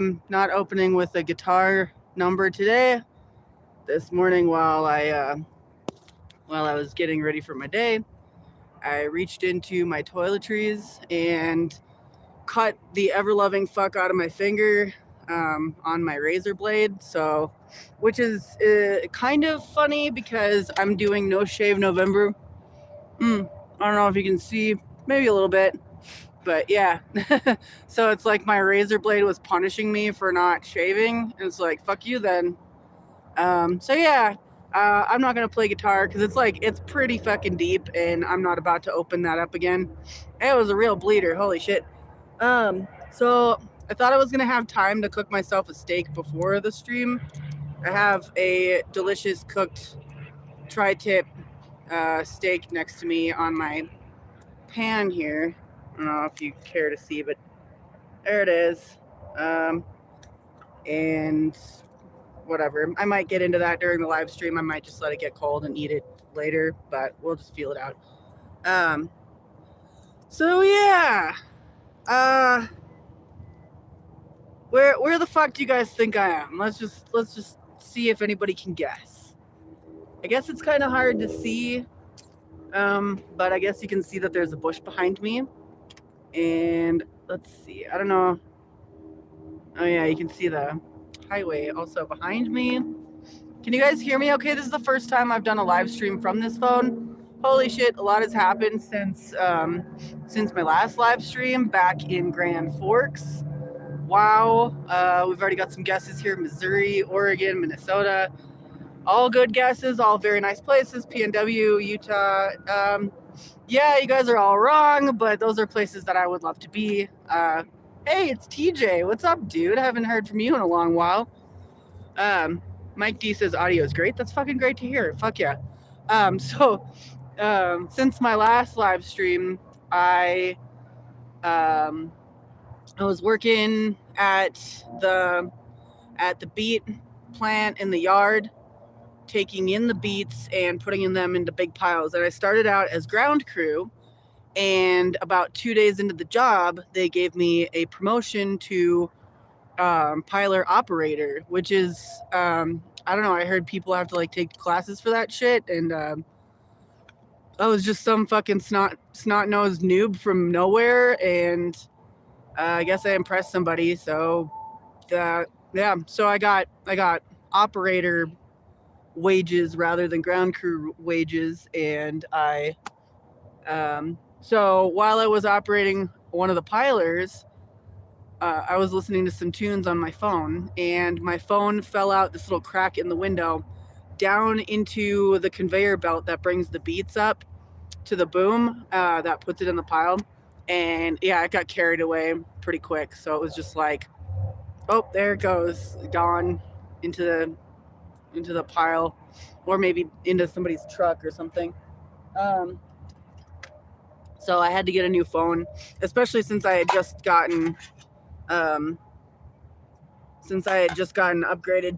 Not opening with a guitar number today. This morning, while I was getting ready for my day, I reached into my toiletries and cut the ever-loving fuck out of my finger on my razor blade. So, which is kind of funny because I'm doing No Shave November. I don't know if you can see, maybe a little bit. But yeah, so it's like my razor blade was punishing me for not shaving. And it's like, fuck you then. So yeah, I'm not going to play guitar because it's pretty fucking deep and I'm not about to open that up again. It was a real bleeder. Holy shit. So I thought I was going to have time to cook myself a steak before the stream. I have a delicious cooked tri-tip steak next to me on my pan here. I don't know if you care to see, but there it is. And whatever. I might get into that during the live stream. I might just let it get cold and eat it later, but we'll just feel it out. So yeah. Where the fuck do you guys think I am? Let's just see if anybody can guess. I guess it's kind of hard to see. But I guess you can see that there's a bush behind me. And let's see. I don't know. Oh yeah, you can see the highway also behind me. Can you guys hear me okay? This is the first time I've done a live stream from this phone. Holy shit, a lot has happened since my last live stream back in Grand Forks. Wow. We've already got some guesses here: Missouri, Oregon, Minnesota. All good guesses, all very nice places. PNW, Utah. Yeah, you guys are all wrong, but those are places that I would love to be. Hey, it's TJ. What's up, dude? I haven't heard from you in a long while. Mike D says audio is great. That's fucking great to hear. Fuck yeah. Since my last live stream, I was working at the beet plant in the yard, taking in the beets and putting them into big piles. And I started out as ground crew, and about 2 days into the job, they gave me a promotion to piler operator, which is I don't know. I heard people have to like take classes for that shit, and I was just some fucking snot-nosed noob from nowhere, and I guess I impressed somebody. So yeah, so I got operator wages rather than ground crew wages, and so while I was operating one of the pilers, I was listening to some tunes on my phone, and my phone fell out this little crack in the window down into the conveyor belt that brings the beets up to the boom that puts it in the pile. And yeah, it got carried away pretty quick. So it was just like, oh, there it goes, gone into the pile, or maybe into somebody's truck or something. So I had to get a new phone, especially since I had just gotten upgraded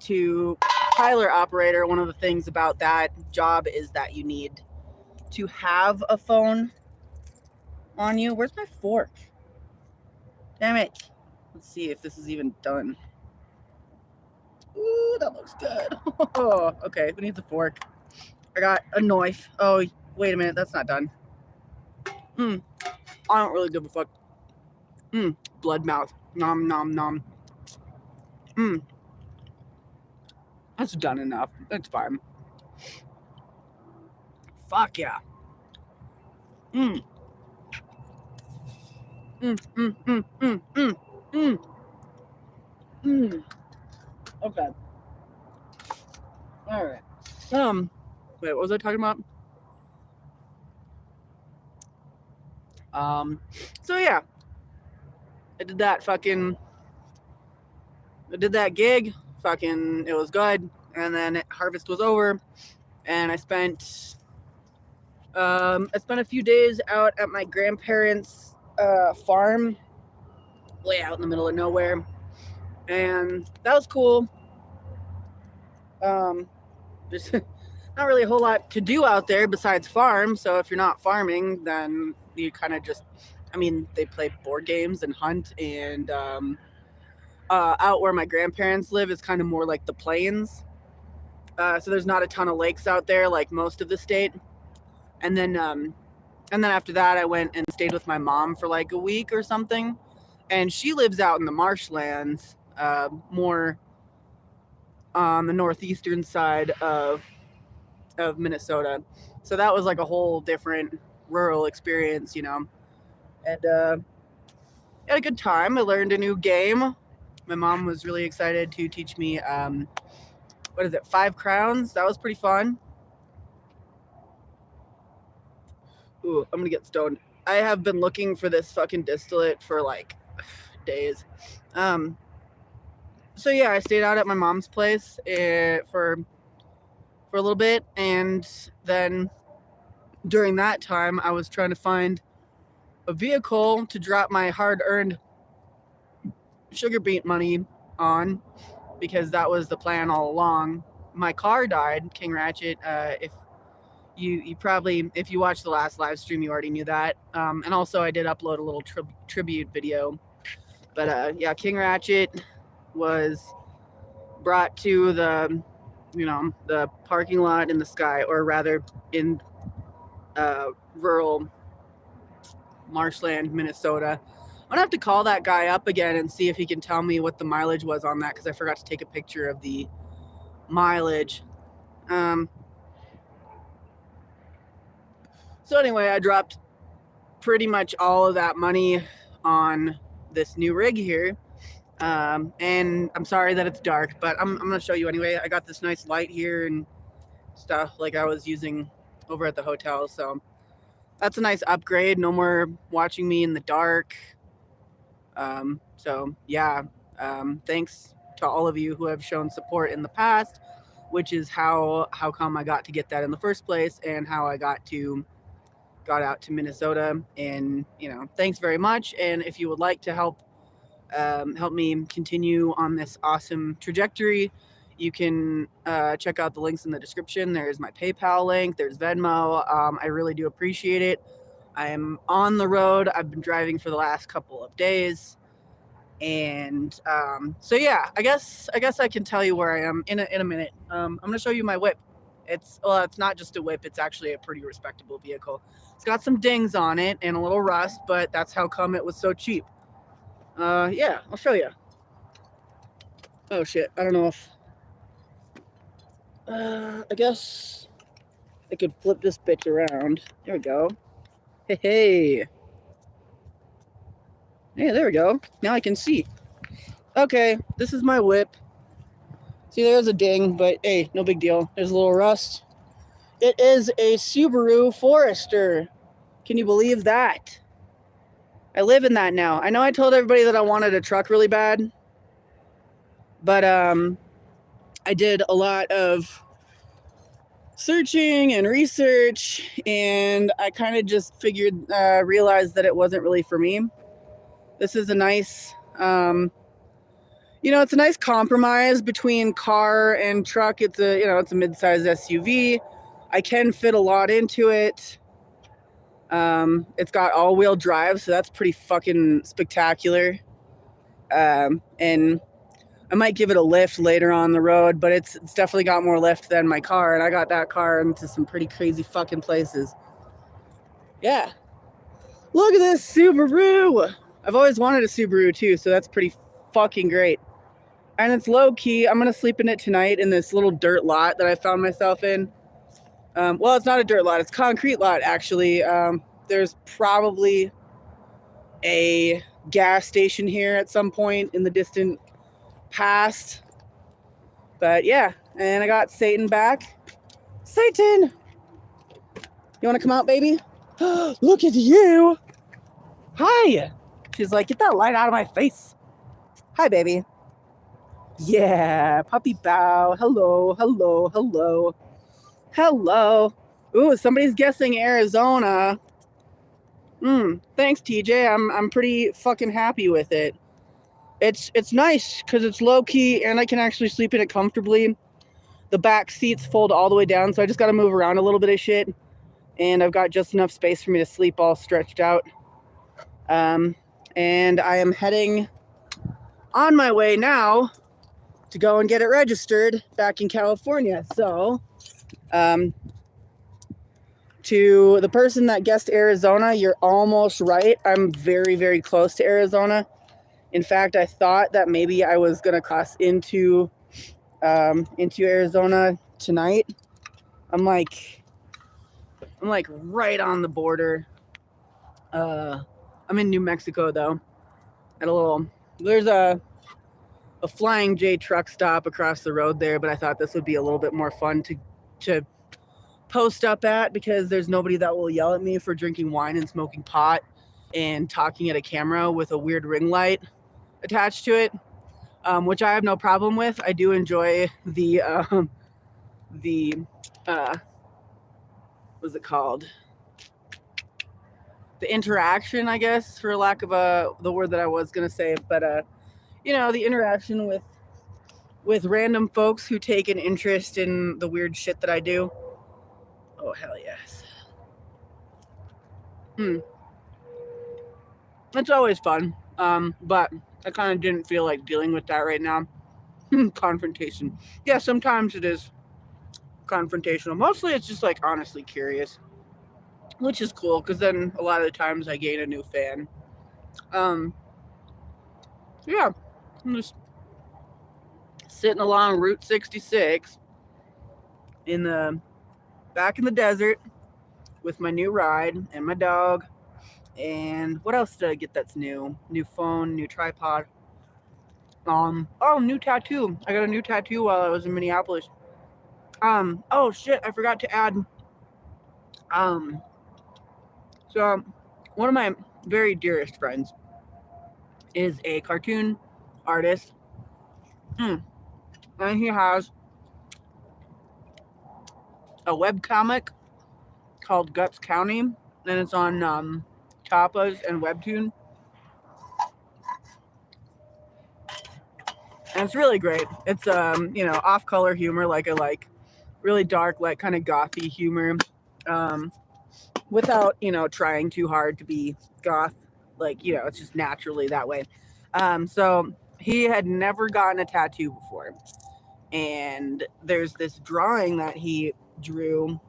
to piler operator. One of the things about that job is that you need to have a phone on you. Where's my fork? Damn it. Let's see if this is even done. Ooh, that looks good. Oh, okay, who needs a fork? I got a knife. Oh, wait a minute, that's not done. I don't really give a fuck. Blood mouth. Nom, nom, nom. That's done enough. That's fine. Fuck yeah. Okay. All right. Wait, what was I talking about? So yeah, I did that gig. Fucking, it was good. And then harvest was over, and I spent a few days out at my grandparents' farm, way out in the middle of nowhere, and that was cool. There's not really a whole lot to do out there besides farm. So if you're not farming, then you kind of just, they play board games and hunt, and out where my grandparents live is kind of more like the plains. So there's not a ton of lakes out there like most of the state. And then after that, I went and stayed with my mom for like a week or something. And she lives out in the marshlands, more on the northeastern side of Minnesota. So that was like a whole different rural experience, you know. And had a good time. I learned a new game. My mom was really excited to teach me, 5 crowns? That was pretty fun. Ooh, I'm gonna get stoned. I have been looking for this fucking distillate for like days. So yeah, I stayed out at my mom's place for a little bit, and then during that time, I was trying to find a vehicle to drop my hard-earned sugar beet money on, because that was the plan all along. My car died, King Ratchet. If you probably, if you watched the last live stream, you already knew that. And also I did upload a little tribute video. But yeah, King Ratchet was brought to the, you know, the parking lot in the sky, or rather in rural marshland, Minnesota. I'm gonna have to call that guy up again and see if he can tell me what the mileage was on that, because I forgot to take a picture of the mileage. So anyway, I dropped pretty much all of that money on this new rig here. And I'm sorry that it's dark, but I'm going to show you anyway. I got this nice light here and stuff like I was using over at the hotel. So that's a nice upgrade. No more watching me in the dark. So yeah, thanks to all of you who have shown support in the past, which is how come I got to get that in the first place, and how I got out to Minnesota. And, you know, thanks very much. And if you would like to help me continue on this awesome trajectory, you can check out the links in the description. There's my PayPal link, there's Venmo. I really do appreciate it. I am on the road. I've been driving for the last couple of days. And so yeah, I guess I can tell you where I am in a minute. I'm gonna show you my whip. It's not just a whip, it's actually a pretty respectable vehicle. It's got some dings on it and a little rust, but that's how come it was so cheap. Yeah, I'll show you. Oh shit, I don't know if I guess I could flip this bitch around. There we go. Hey, there we go. Now I can see. Okay, this is my whip. See, there's a ding, but hey, no big deal. There's a little rust. It is a Subaru Forester. Can you believe that? I live in that now. I know I told everybody that I wanted a truck really bad, but I did a lot of searching and research, and I kind of just realized that it wasn't really for me. This is a nice, it's a nice compromise between car and truck. It's a mid-sized SUV. I can fit a lot into it. It's got all-wheel drive, so that's pretty fucking spectacular. And I might give it a lift later on the road, but it's definitely got more lift than my car, and I got that car into some pretty crazy fucking places. Yeah. Look at this Subaru! I've always wanted a Subaru too, so that's pretty fucking great. And it's low-key. I'm going to sleep in it tonight in this little dirt lot that I found myself in. Well, it's not a dirt lot. It's a concrete lot, actually. There's probably a gas station here at some point in the distant past. But yeah, and I got Satan back. Satan! You want to come out, baby? Look at you! Hi! She's like, get that light out of my face. Hi, baby. Yeah, puppy bow. Hello, hello, hello. Hello. Ooh, somebody's guessing Arizona. Thanks, TJ. I'm pretty fucking happy with it. It's nice because it's low key and I can actually sleep in it comfortably. The back seats fold all the way down, so I just got to move around a little bit of shit. And I've got just enough space for me to sleep all stretched out. And I am heading on my way now to go and get it registered back in California. So, to the person that guessed Arizona, you're almost right. I'm very, very close to Arizona. In fact, I thought that maybe I was gonna cross into Arizona tonight. I'm like right on the border. I'm in New Mexico though. There's a Flying J truck stop across the road there, but I thought this would be a little bit more fun to post up at because there's nobody that will yell at me for drinking wine and smoking pot and talking at a camera with a weird ring light attached to it, which I have no problem with. I do enjoy the what's it called? The interaction, I guess, for lack of the word that I was gonna say, but the interaction with random folks who take an interest in the weird shit that I do. Oh hell yes. It's always fun. But I kind of didn't feel like dealing with that right now. Confrontation. Yeah, sometimes it is confrontational. Mostly it's just like honestly curious, which is cool because then a lot of the times I gain a new fan. Yeah, I'm just sitting along Route 66 back in the desert with my new ride and my dog. And what else did I get that's new? New phone, new tripod. New tattoo. I got a new tattoo while I was in Minneapolis. Oh shit, I forgot to add. So one of my very dearest friends is a cartoon artist. And he has a webcomic called Guts County, and it's on Tapas and Webtoon. And it's really great. It's off-color humor, like I like really dark, like kind of gothy humor, without trying too hard to be goth. Like it's just naturally that way. So he had never gotten a tattoo before, and there's this drawing that he drew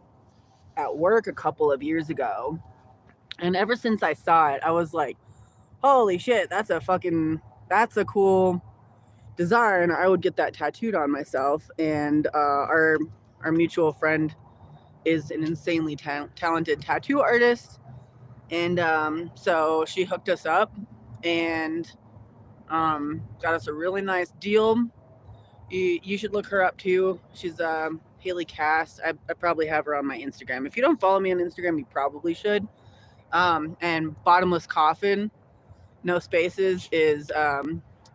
at work a couple of years ago, and ever since I saw it, I was like, holy shit, that's a cool design. I would get that tattooed on myself. And our mutual friend is an insanely talented tattoo artist, and so she hooked us up and got us a really nice deal. You should look her up too. She's Haley Cass. I probably have her on my Instagram. If you don't follow me on Instagram, you probably should. And Bottomless Coffin, no spaces, is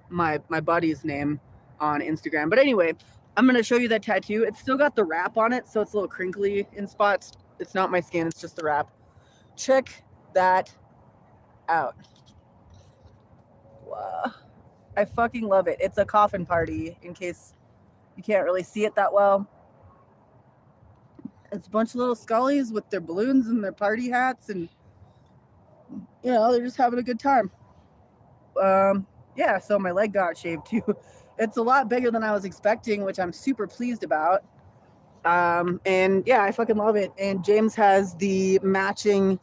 my buddy's name on Instagram. But anyway, I'm gonna show you that tattoo. It's still got the wrap on it, so it's a little crinkly in spots. It's not my skin, it's just the wrap. Check that out. Wow. I fucking love it. It's a coffin party, in case you can't really see it that well. It's a bunch of little scullies with their balloons and their party hats, and they're just having a good time. Yeah, so my leg got shaved too. It's a lot bigger than I was expecting, which I'm super pleased about. And yeah, I fucking love it. And James has the matching,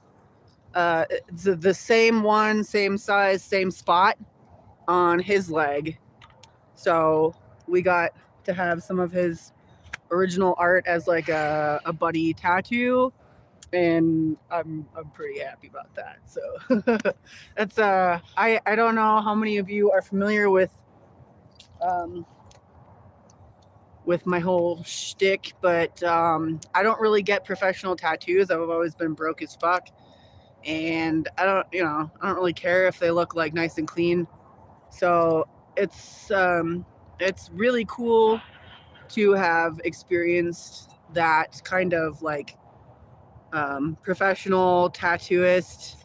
the same one, same size, same spot on his leg. So we got to have some of his original art as like a buddy tattoo, and I'm pretty happy about that. So that's I don't know how many of you are familiar with my whole shtick, but I don't really get professional tattoos. I've always been broke as fuck, and I don't really care if they look like nice and clean. So it's really cool to have experienced that kind of like professional tattooist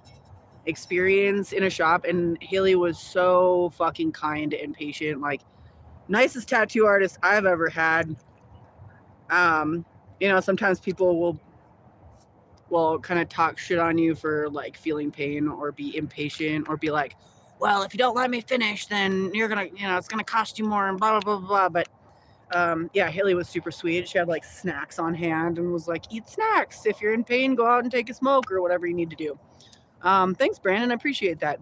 experience in a shop. And Haley was so fucking kind and patient, like nicest tattoo artist I've ever had. Sometimes people will kind of talk shit on you for like feeling pain or be impatient or be like, well, if you don't let me finish, then you're gonna, it's gonna cost you more and blah, blah, blah, blah. But yeah, Haley was super sweet. She had like snacks on hand and was like, eat snacks. If you're in pain, go out and take a smoke or whatever you need to do. Thanks, Brandon. I appreciate that.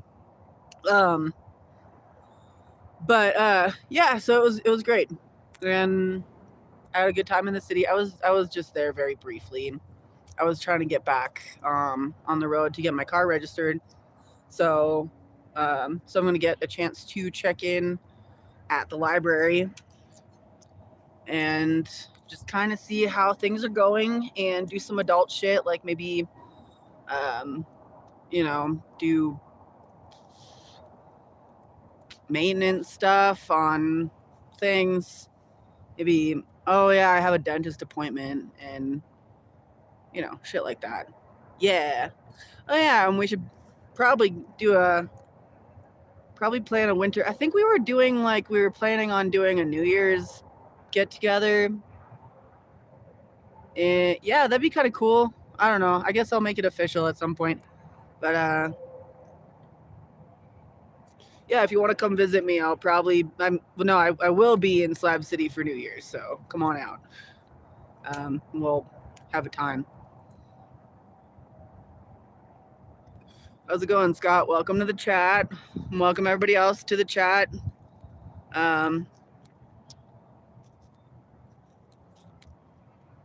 But yeah, so it was great. And I had a good time in the city. I was just there very briefly. I was trying to get back on the road to get my car registered. So I'm going to get a chance to check in at the library and just kind of see how things are going and do some adult shit, like maybe, do maintenance stuff on things. Maybe, oh yeah, I have a dentist appointment and, shit like that. Yeah. Oh yeah, and we should probably plan a winter. I think we were planning on doing a New Year's get together. Yeah, that'd be kind of cool. I don't know. I guess I'll make it official at some point. But yeah, if you want to come visit me, I will be in Slab City for New Year's, so come on out. We'll have a time. How's it going, Scott? Welcome to the chat. Welcome everybody else to the chat.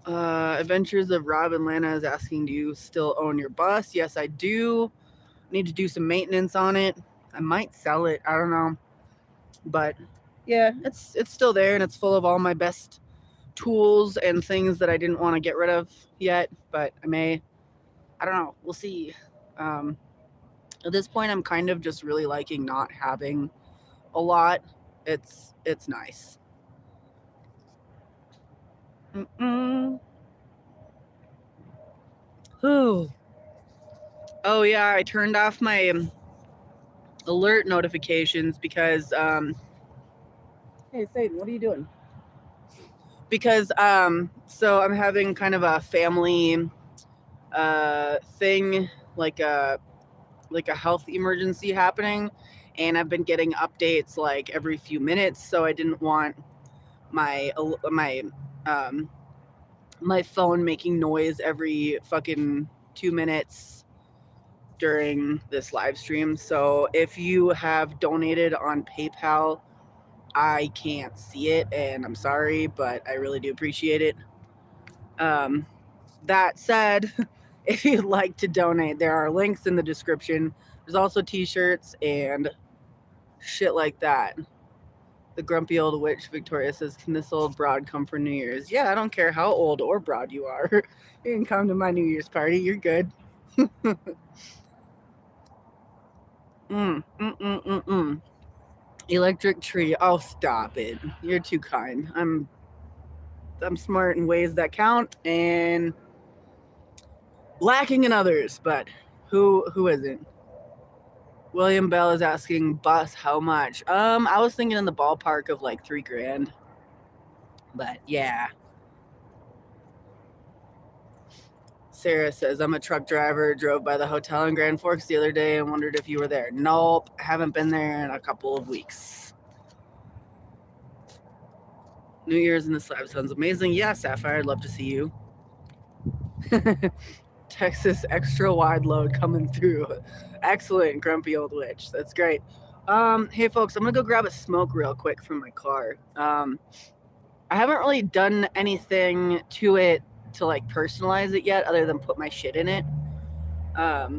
Adventures of Rob Atlanta is asking, do you still own your bus? Yes, I do. Need to do some maintenance on it. I might sell it. I don't know. But yeah, it's still there and it's full of all my best tools and things that I didn't want to get rid of yet, but I may. I don't know. We'll see. At this point, I'm kind of just really liking not having a lot. It's nice. Ooh. Oh yeah, I turned off my alert notifications because hey Satan, what are you doing? Because so I'm having kind of a family thing, like a health emergency happening, and I've been getting updates like every few minutes, so I didn't want my phone making noise every fucking 2 minutes during this live stream. So if you have donated on PayPal, I can't see it and I'm sorry, but I really do appreciate it. That said, if you'd like to donate, there are links in the description. There's also t-shirts and shit like that. The grumpy old witch Victoria says, can this old broad come for New Year's? Yeah, I don't care how old or broad you are. You can come to my New Year's party. You're good. Electric tree. Oh, stop it. You're too kind. I'm smart in ways that count and lacking in others, but who isn't? William Bell is asking, bus, how much? I was thinking in the ballpark of like $3,000. But yeah. Sarah says, I'm a truck driver, drove by the hotel in Grand Forks the other day and wondered if you were there. Nope, haven't been there in a couple of weeks. New Year's in the Slab sounds amazing. Yeah, Sapphire, I'd love to see you. Texas extra wide load coming through. Excellent, grumpy old witch. That's great. Hey folks, I'm gonna go grab a smoke real quick from my car. I haven't really done anything to it to like personalize it yet, other than put my shit in it. But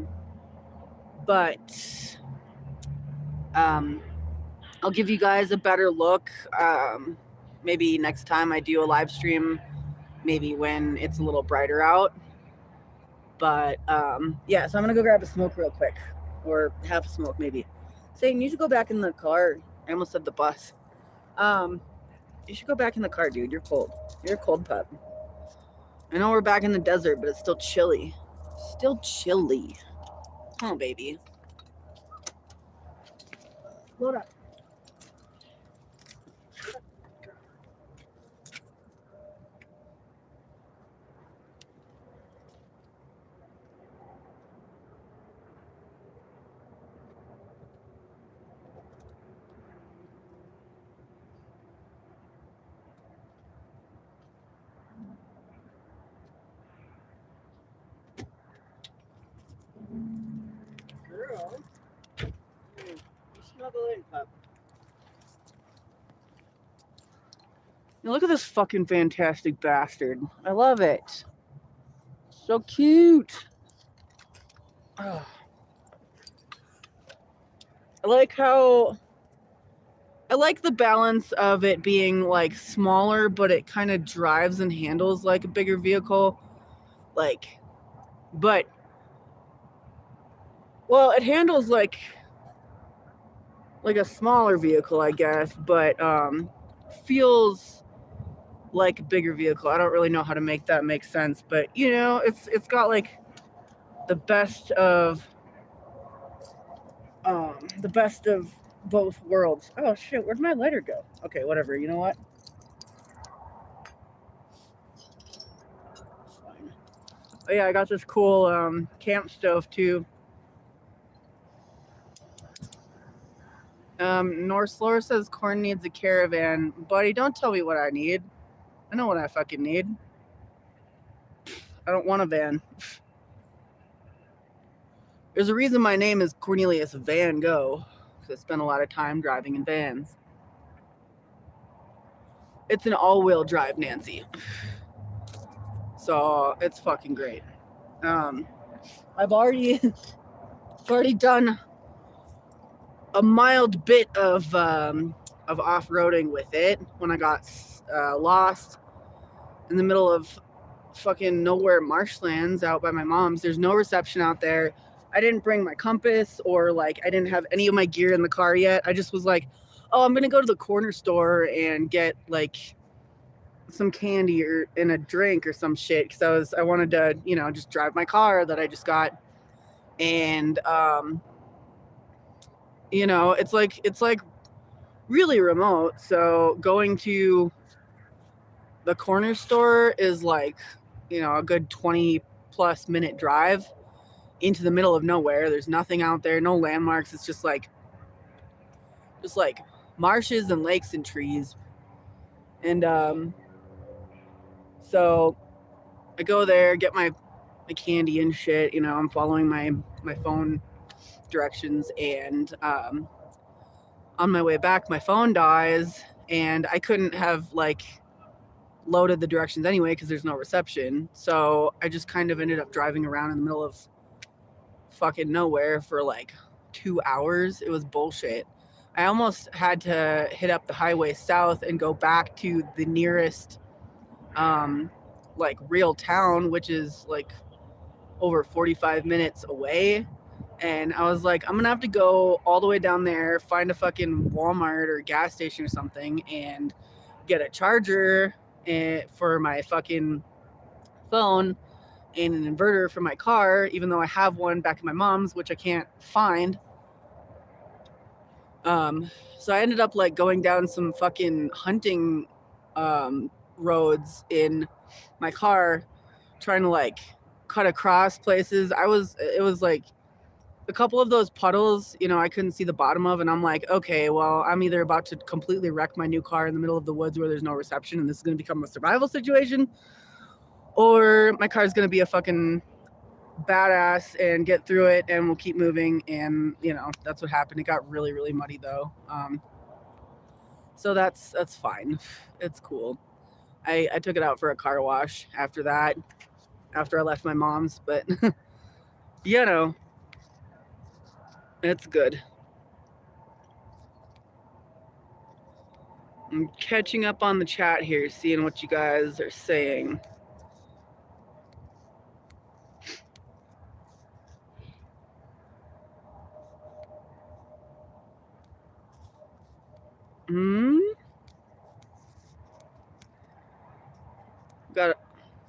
I'll give you guys a better look. Maybe next time I do a live stream, maybe when it's a little brighter out. But yeah, so I'm gonna go grab a smoke real quick, or half a smoke maybe. Satan, you should go back in the car. I almost said the bus. You should go back in the car, dude. You're cold. You're a cold pup. I know we're back in the desert, but it's still chilly. Still chilly. Oh, baby. Load up. Italian cup. Now look at this fucking fantastic bastard. I love it. So cute. Oh. I like the balance of it being like smaller, but it kind of drives and handles like a bigger vehicle. But well, it handles like a smaller vehicle, I guess, but feels like a bigger vehicle. I don't really know how to make that make sense, but you know, it's got like the best of both worlds. Oh shit, where'd my lighter go? Okay, whatever. You know what? Fine. Oh yeah, I got this cool camp stove too. Norslore says corn needs a caravan. Buddy, don't tell me what I need. I know what I fucking need. I don't want a van. There's a reason my name is Cornelius VanGO, because I spent a lot of time driving in vans. It's an all-wheel drive, Nancy. So it's fucking great. I've already done a mild bit of off-roading with it when I got lost in the middle of fucking nowhere marshlands out by my mom's. There's no reception out there. I didn't bring my compass or like I didn't have any of my gear in the car yet. I just was like, oh, I'm gonna go to the corner store and get like some candy or in a drink or some shit because I wanted to, you know, just drive my car that I just got. And you know, it's like really remote, so going to the corner store is like, you know, a good 20 plus minute drive into the middle of nowhere. There's nothing out there, no landmarks. It's just like marshes and lakes and trees. And so I go there, get my candy and shit, you know, I'm following my phone directions, and on my way back my phone dies, and I couldn't have like loaded the directions anyway because there's no reception. So I just kind of ended up driving around in the middle of fucking nowhere for like 2 hours. It was bullshit. I almost had to hit up the highway south and go back to the nearest like real town, which is like over 45 minutes away. And I was like, I'm gonna have to go all the way down there, find a fucking Walmart or gas station or something, and get a charger for my fucking phone and an inverter for my car, even though I have one back at my mom's, which I can't find. So I ended up like going down some fucking hunting roads in my car, trying to like cut across places. It was like a couple of those puddles, you know, I couldn't see the bottom of, and I'm like, okay, well, I'm either about to completely wreck my new car in the middle of the woods where there's no reception and this is going to become a survival situation, or my car's going to be a fucking badass and get through it and we'll keep moving. And, you know, that's what happened. It got really, really muddy though. So that's fine. It's cool. I took it out for a car wash after that, after I left my mom's, but you know, it's good. I'm catching up on the chat here, seeing what you guys are saying. Got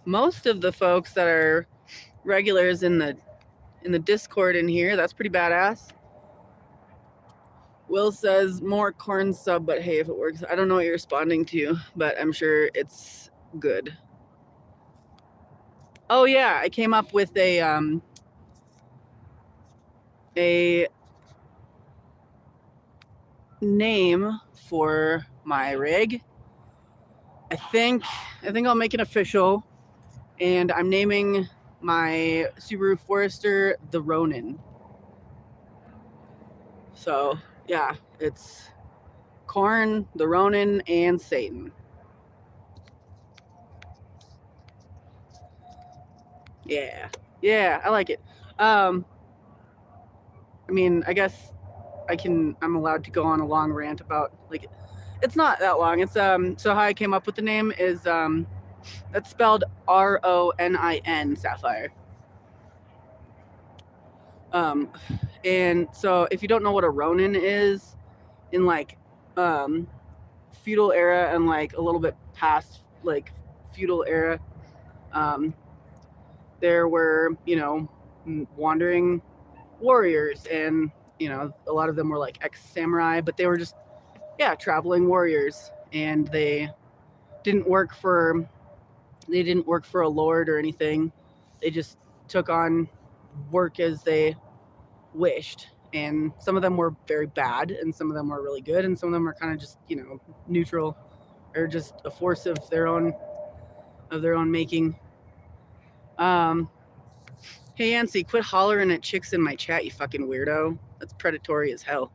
most of the folks that are regulars in the Discord in here. That's pretty badass. Will says more corn sub, but hey, if it works. I don't know what you're responding to, but I'm sure it's good. Oh yeah, I came up with a name for my rig. I think I'll make it official, and I'm naming my Subaru Forester the Ronin. So yeah, It's Corn, the Ronin, and Satan. Yeah, I like it. I mean, I guess I'm allowed to go on a long rant about, like, it's not that long. It's so how I came up with the name is that's spelled Ronin, Sapphire. And so if you don't know what a Ronin is, in like feudal era and like a little bit past like feudal era, there were, you know, wandering warriors, and you know, a lot of them were like ex-samurai, but they were just, yeah, traveling warriors, and they didn't work for a lord or anything. They just took on work as they wished, and some of them were very bad and some of them were really good, and some of them are kind of just, you know, neutral, or just a force of their own making. Hey Yancy, quit hollering at chicks in my chat, you fucking weirdo. That's predatory as hell.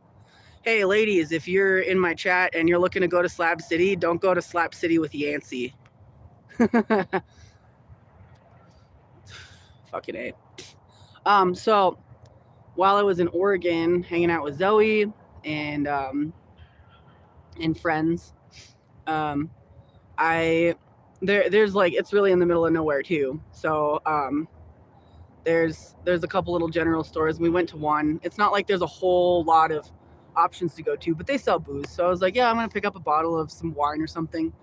Hey ladies, if you're in my chat and you're looking to go to Slab City, don't go to Slab City with Yancy. Fucking A. So while I was in Oregon hanging out with Zoe and friends, there's like, it's really in the middle of nowhere too. So there's a couple little general stores. We went to one. It's not like there's a whole lot of options to go to, but they sell booze. So I was like, yeah, I'm gonna pick up a bottle of some wine or something.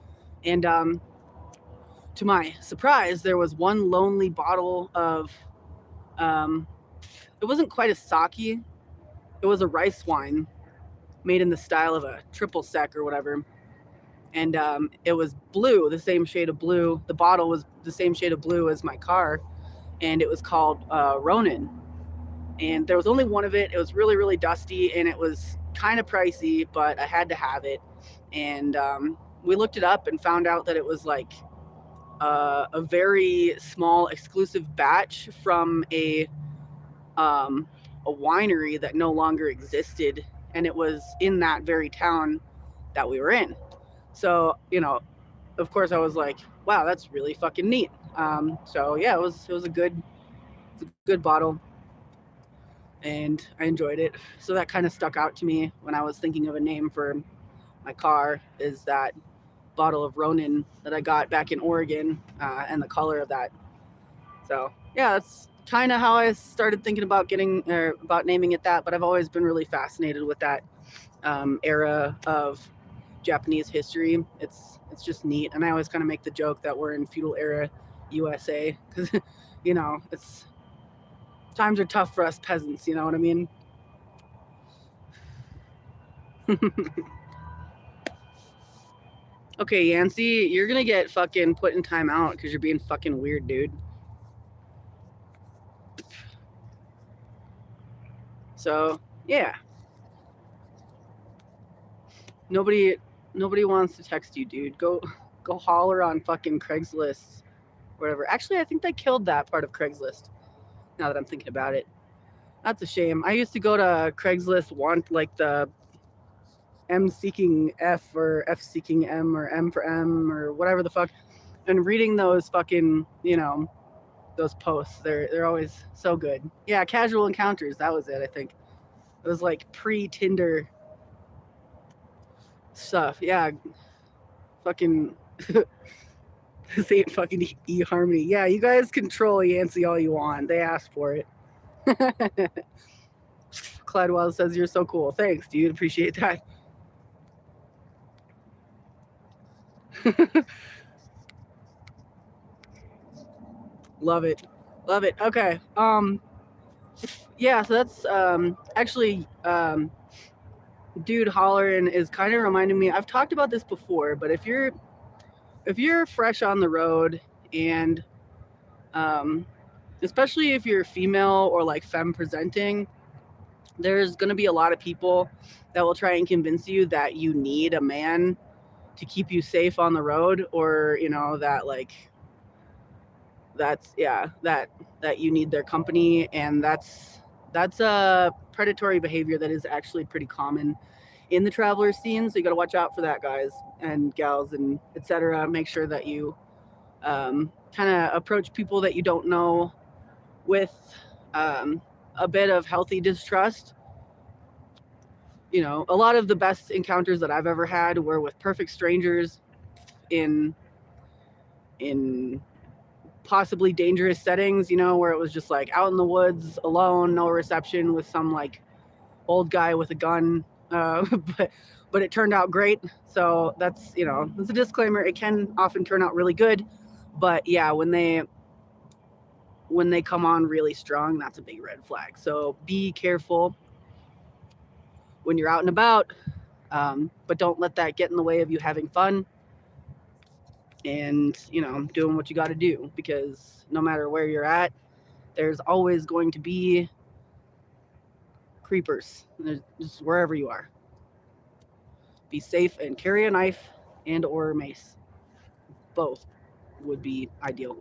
And to my surprise, there was one lonely bottle of it wasn't quite a sake. It was a rice wine made in the style of a triple sec or whatever. And it was blue, the same shade of blue. The bottle was the same shade of blue as my car, and it was called Ronin. And there was only one of it. It was really, really dusty, and it was kind of pricey, but I had to have it. And we looked it up and found out that it was like a very small exclusive batch from a winery that no longer existed, and it was in that very town that we were in. So, you know, of course I was like, wow, that's really fucking neat. So yeah, it was a good bottle, and I enjoyed it. So that kind of stuck out to me when I was thinking of a name for my car, is that bottle of Ronin that I got back in Oregon, and the color of that. So yeah, that's kind of how I started thinking about naming it that. But I've always been really fascinated with that era of Japanese history. It's just neat, and I always kind of make the joke that we're in feudal era USA, because you know, times are tough for us peasants, you know what I mean? Okay, Yancy, you're gonna get fucking put in timeout because you're being fucking weird, dude. So yeah, nobody wants to text you, dude. Go holler on fucking Craigslist, whatever. Actually, I think they killed that part of Craigslist, now that I'm thinking about it. That's a shame. I used to go to Craigslist, want like the M seeking F or F seeking M or M for M or whatever the fuck, and reading those fucking, you know, those posts. They're always so good. Yeah, casual encounters. That was it. I think it was like pre-Tinder stuff. Yeah, fucking. This ain't fucking eHarmony. Yeah, you guys control Yancy all you want. They asked for it. Cladwell says you're so cool. Thanks, dude. Appreciate that. Love it. Okay. Yeah, so that's actually dude hollering is kind of reminding me. I've talked about this before, but if you're fresh on the road, and especially if you're female or like femme presenting, there's going to be a lot of people that will try and convince you that you need a man to keep you safe on the road, or you know, that like that you need their company, and that's a predatory behavior that is actually pretty common in the traveler scene. So you got to watch out for that, guys and gals and etc. Make sure that you kind of approach people that you don't know with a bit of healthy distrust. You know, a lot of the best encounters that I've ever had were with perfect strangers in possibly dangerous settings, you know, where it was just like out in the woods alone, no reception, with some like old guy with a gun. But it turned out great. So that's, you know, that's a disclaimer. It can often turn out really good, but yeah, when they come on really strong, that's a big red flag. So be careful when you're out and about, but don't let that get in the way of you having fun and, you know, doing what you got to do, because no matter where you're at, there's always going to be creepers. There's just wherever you are. Be safe and carry a knife and or mace. Both would be ideal.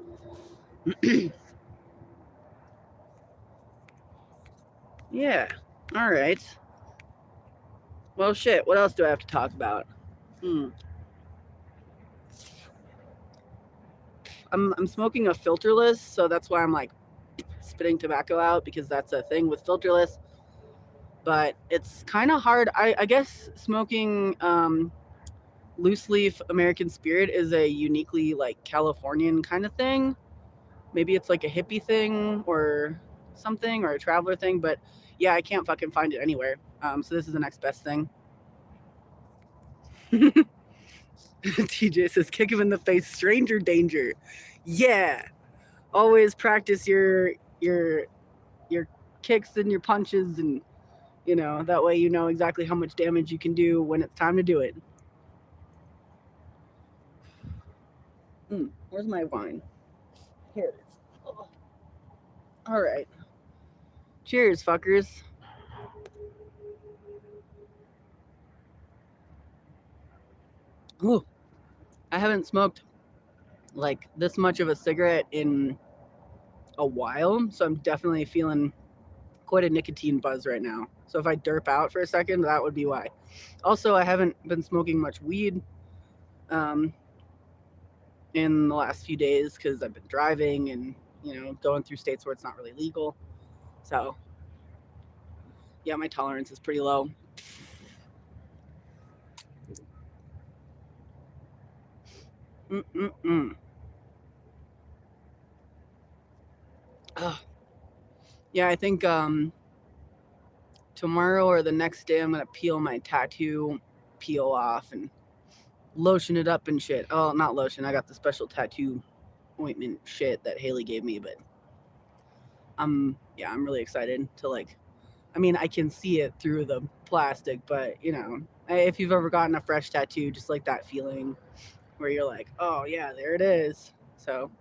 Yeah. All right. Well, shit. What else do I have to talk about? I'm smoking a filterless, so that's why I'm like spitting tobacco out, because that's a thing with filterless. But it's kind of hard. I guess smoking loose leaf American Spirit is a uniquely like Californian kind of thing. Maybe it's like a hippie thing or something, or a traveler thing. But yeah, I can't fucking find it anywhere. So this is the next best thing. TJ says, kick him in the face, stranger danger. Yeah. Always practice your kicks and your punches, and you know, that way you know exactly how much damage you can do when it's time to do it. Where's my wine? Here it is. Oh. All right. Cheers, fuckers. Ooh. I haven't smoked like this much of a cigarette in a while, so I'm definitely feeling quite a nicotine buzz right now. So if I derp out for a second, that would be why. Also, I haven't been smoking much weed in the last few days because I've been driving and, you know, going through states where it's not really legal. So yeah, my tolerance is pretty low. Yeah, I think tomorrow or the next day I'm gonna peel my tattoo peel off and lotion it up and shit. Oh, not lotion. I got the special tattoo ointment shit that Haley gave me, but I'm really excited to like. I mean, I can see it through the plastic, but you know, if you've ever gotten a fresh tattoo, just like that feeling where you're like, oh yeah, there it is. So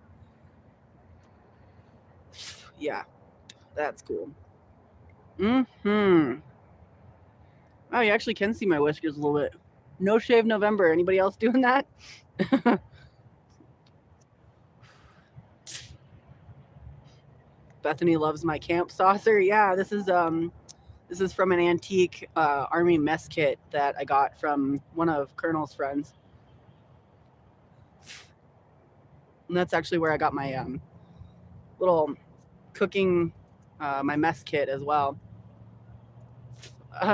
yeah, that's cool. Oh, you actually can see my whiskers a little bit. No shave November. Anybody else doing that? Bethany loves my camp saucer. Yeah, this is from an antique army mess kit that I got from one of Colonel's friends. And that's actually where I got my little cooking, my mess kit as well.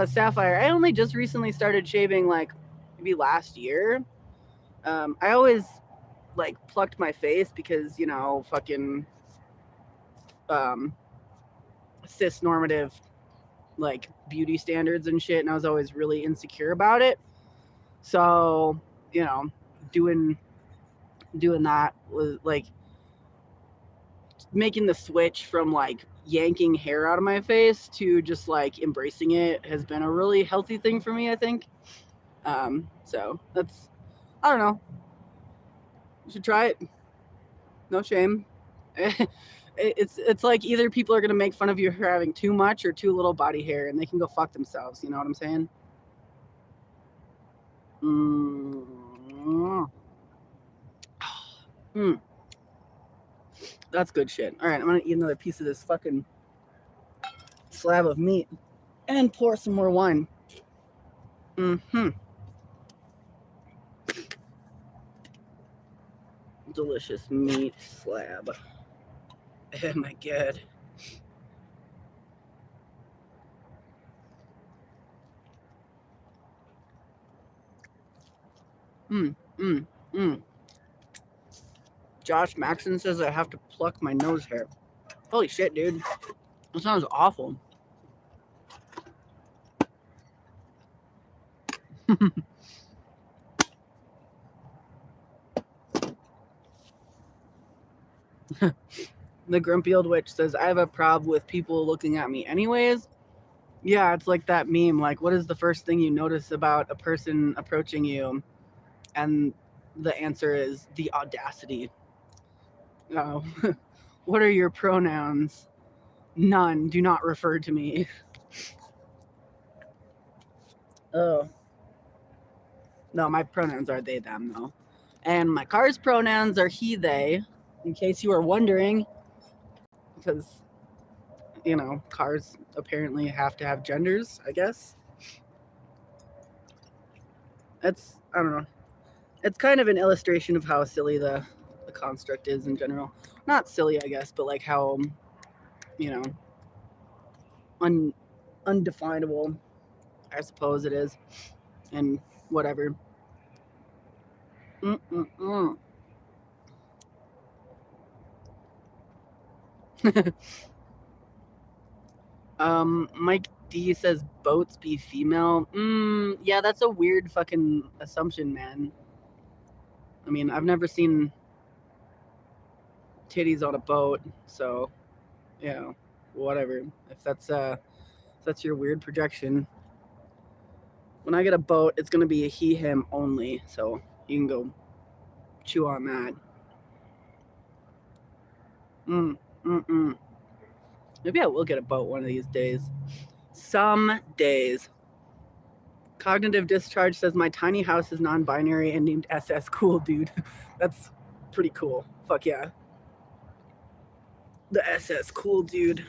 Sapphire, I only just recently started shaving, like maybe last year. I always like plucked my face because, you know, fucking cis normative like beauty standards and shit, and I was always really insecure about it. So, you know, doing that was like making the switch from like yanking hair out of my face to just like embracing it has been a really healthy thing for me, I think. So that's, I don't know. You should try it. No shame. It's like either people are gonna make fun of you for having too much or too little body hair, and they can go fuck themselves. You know what I'm saying? That's good shit. All right, I'm gonna eat another piece of this fucking slab of meat and pour some more wine. Mm-hmm. Delicious meat slab. Oh my god. Mm, mm, mm. Josh Maxson says I have to pluck my nose hair. Holy shit, dude. That sounds awful. The grumpy old witch says I have a problem with people looking at me anyways. Yeah, it's like that meme. Like, what is the first thing you notice about a person approaching you? And the answer is the audacity. Oh, what are your pronouns? None. Do not refer to me. Oh, no, my pronouns are they, them, though. And my car's pronouns are he, they, in case you were wondering, because, you know, cars apparently have to have genders, I guess. That's, I don't know. It's kind of an illustration of how silly the construct is in general. Not silly, I guess, but like how, you know, undefinable, I suppose it is, and whatever. Mm-mm-mm. Mike D says boats be female. Yeah, that's a weird fucking assumption, man. I mean, I've never seen titties on a boat, so yeah, whatever. If that's your weird projection. When I get a boat, it's gonna be a he him only, so you can go chew on that. Mm, mm. Maybe I will get a boat one of these days. Some days. Cognitive Discharge says my tiny house is non-binary and named SS Cool Dude. That's pretty cool. Fuck yeah. The SS Cool Dude.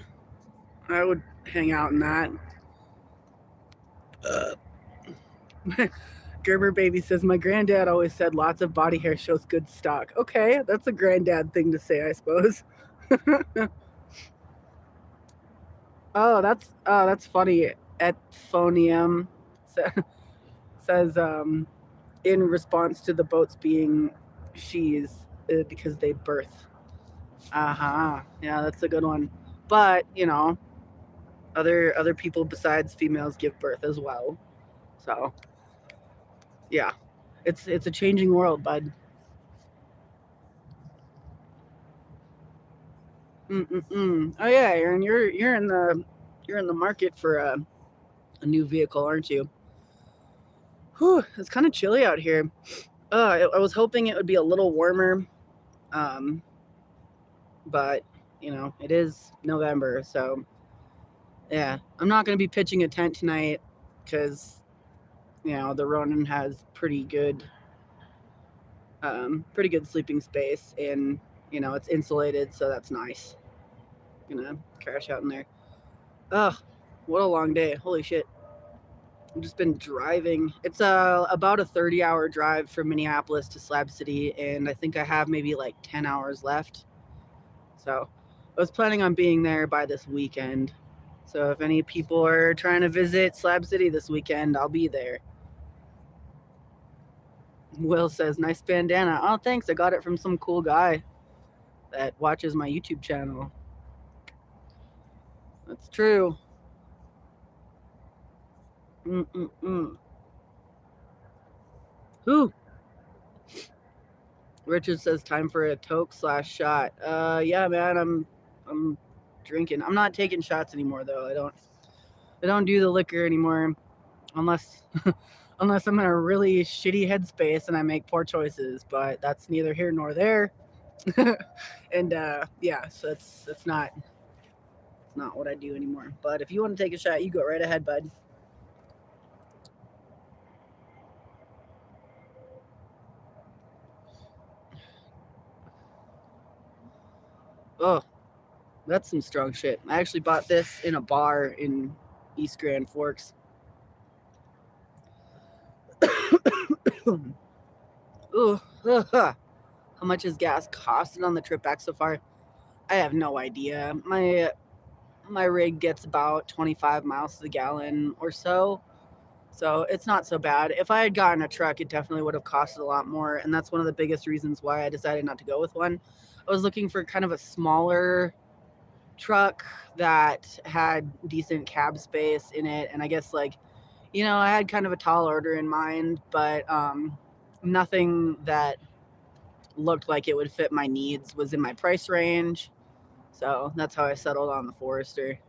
I would hang out in that. Gerber Baby says my granddad always said lots of body hair shows good stock. Okay, that's a granddad thing to say, I suppose. Oh, that's funny. Et phonium says in response to the boats being she's because they birth. Uh-huh. Yeah, that's a good one. But, you know, other people besides females give birth as well. So, yeah. It's a changing world, bud. Mm-mm-mm. Oh yeah, Aaron, you're in the market for a new vehicle, aren't you? Whew, it's kind of chilly out here. I was hoping it would be a little warmer, um, but you know it is November, so yeah, I'm not gonna be pitching a tent tonight because you know the Ronin has pretty good sleeping space, and you know it's insulated, so that's nice. Gonna crash out in there. Ugh, what a long day! Holy shit! I've just been driving. It's about a 30-hour drive from Minneapolis to Slab City, and I think I have maybe like 10 hours left. So I was planning on being there by this weekend. So if any people are trying to visit Slab City this weekend, I'll be there. Will says, nice bandana. Oh, thanks. I got it from some cool guy that watches my YouTube channel. That's true. Mm-mm-mm. Who? Richard says, time for a toke/shot. Yeah, man, I'm drinking. I'm not taking shots anymore, though. I don't do the liquor anymore unless unless I'm in a really shitty headspace and I make poor choices. But that's neither here nor there. And yeah, so it's not what I do anymore. But if you want to take a shot, you go right ahead, bud. Oh, that's some strong shit. I actually bought this in a bar in East Grand Forks. Ooh, how much has gas costed on the trip back so far? I have no idea. My rig gets about 25 miles to the gallon or so. So it's not so bad. If I had gotten a truck, it definitely would have costed a lot more. And that's one of the biggest reasons why I decided not to go with one. I was looking for kind of a smaller truck that had decent cab space in it. And I guess, like, I had kind of a tall order in mind, but nothing that looked like it would fit my needs was in my price range. So that's how I settled on the Forester.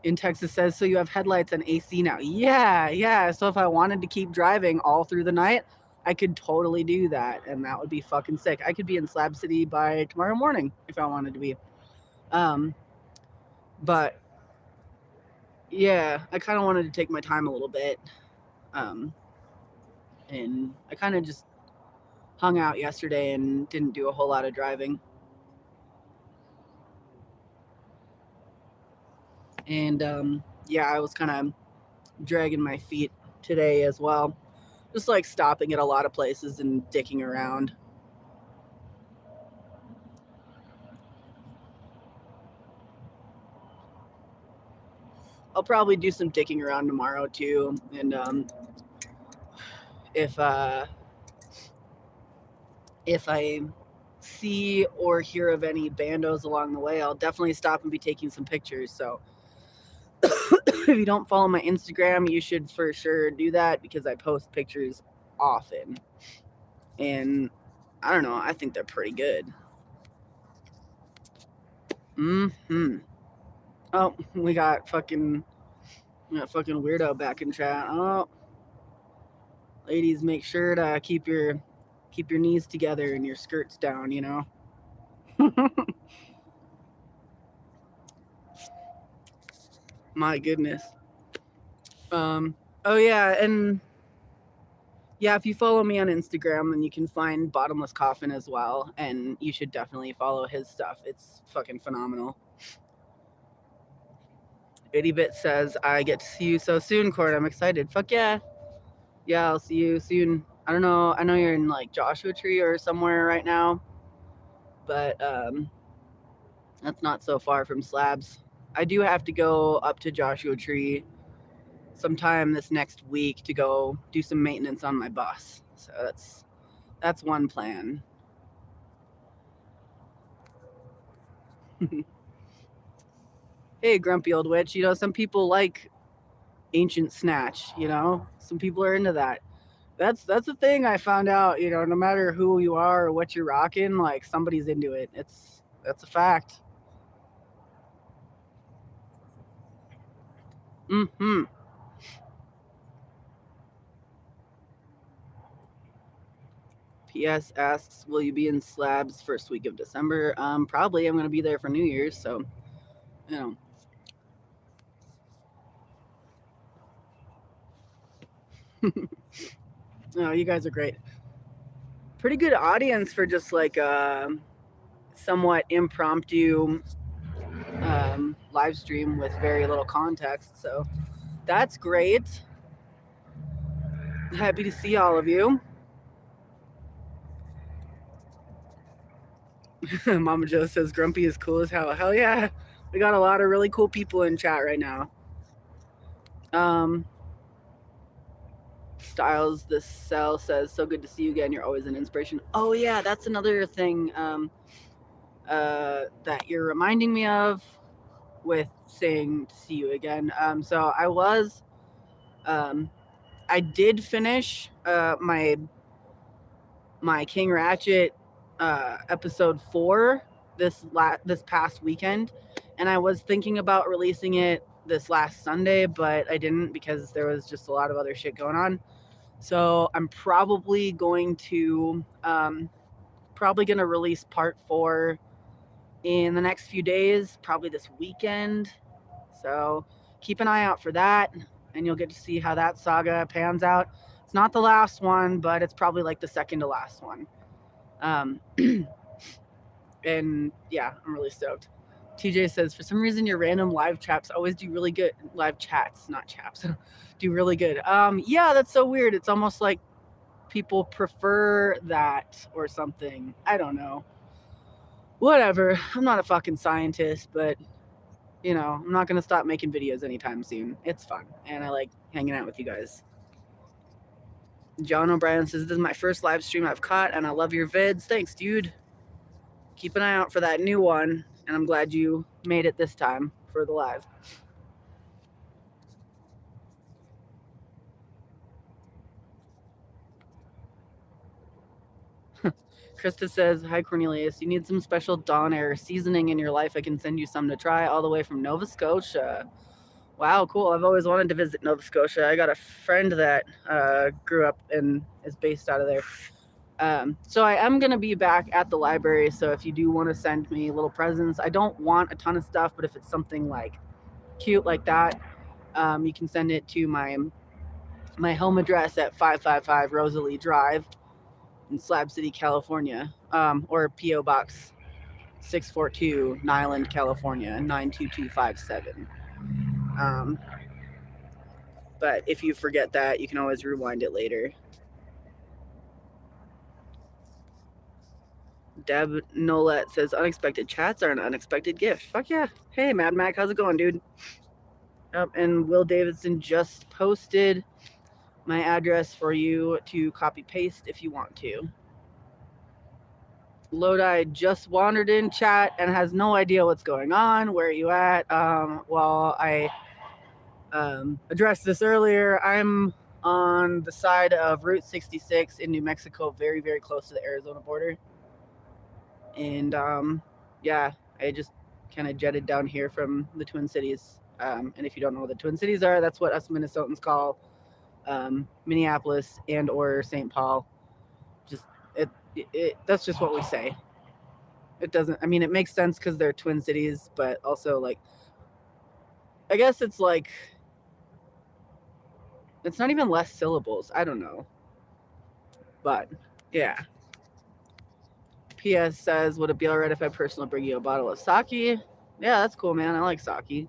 In Texas says, so you have headlights and AC now. Yeah. So if I wanted to keep driving all through the night, I could totally do that. And that would be fucking sick. I could be in Slab City by tomorrow morning if I wanted to be. But yeah, I kind of wanted to take my time a little bit. And I kind of just hung out yesterday and didn't do a whole lot of driving. And yeah, I was kind of dragging my feet today as well. Just like stopping at a lot of places and dicking around. I'll probably do some dicking around tomorrow too. And if I see or hear of any bandos along the way, I'll definitely stop and be taking some pictures. So if you don't follow my Instagram, you should for sure do that because I post pictures often. And I don't know, I think they're pretty good. Oh, we got fucking weirdo back in chat. Oh, ladies, make sure to keep your knees together and your skirts down, My goodness. Oh yeah, and yeah, if you follow me on Instagram, then you can find Bottomless Coffin as well, and you should definitely follow his stuff. It's fucking phenomenal. 80-Bit says, I get to see you so soon, Cord. I'm excited. Fuck yeah. Yeah, I'll see you soon. I don't know. I know you're in like Joshua Tree or somewhere right now, but that's not so far from Slabs. I do have to go up to Joshua Tree sometime this next week to go do some maintenance on my bus. So that's one plan. Hey, grumpy old witch. Some people like ancient snatch. Some people are into that. That's the thing I found out. No matter who you are or what you're rocking, like somebody's into it. That's a fact. PS asks, will you be in Slabs first week of December? Probably. I'm going to be there for New Year's, so, Oh, you guys are great. Pretty good audience for just like a somewhat impromptu live stream with very little context, so that's great. Happy to see all of you. Mama Joe says Grumpy is cool as hell. Hell yeah. We got a lot of really cool people in chat right now. Styles the Cell says, so good to see you again. You're always an inspiration. Oh yeah, that's another thing that you're reminding me of with saying to see you again. So I did finish my King Ratchet episode 4 this past weekend, and I was thinking about releasing it this last Sunday, but I didn't because there was just a lot of other shit going on. So I'm probably going to release part 4 in the next few days, probably this weekend. So keep an eye out for that, and you'll get to see how that saga pans out. It's not the last one, but it's probably like the second to last one. And yeah, I'm really stoked. TJ says, for some reason your random live chats always do really good. Live chats, not chaps, do really good. Yeah, that's so weird. It's almost like people prefer that or something. I don't know. Whatever. I'm not a fucking scientist, but you know, I'm not going to stop making videos anytime soon. It's fun, and I like hanging out with you guys. John O'Brien says, this is my first live stream I've caught, and I love your vids. Thanks, dude. Keep an eye out for that new one, and I'm glad you made it this time for the live. Krista says, hi, Cornelius. You need some special Dawn Air seasoning in your life. I can send you some to try all the way from Nova Scotia. Wow, cool. I've always wanted to visit Nova Scotia. I got a friend that grew up and is based out of there. So I am going to be back at the library. So if you do want to send me little presents, I don't want a ton of stuff, but if it's something like cute like that, you can send it to my home address at 555 Rosalie Drive in Slab City, California, or P.O. Box 642, Nyland, California, 92257. But if you forget that, you can always rewind it later. Deb Nolette says, unexpected chats are an unexpected gift. Fuck yeah. Hey, Mad Mac, how's it going, dude? And Will Davidson just posted my address for you to copy paste if you want to. Lodi just wandered in chat and has no idea what's going on. Where are you at? Well, I addressed this earlier. I'm on the side of Route 66 in New Mexico, very, very close to the Arizona border. And yeah, I just kind of jetted down here from the Twin Cities. And if you don't know what the Twin Cities are, that's what us Minnesotans call Minneapolis and or St. Paul. Just that's just what we say. It doesn't, I mean, it makes sense because they're twin cities, but also like, I guess it's like, it's not even less syllables. I don't know. But yeah. PS says, would it be all right if I personally bring you a bottle of sake? Yeah, that's cool, man. I like sake.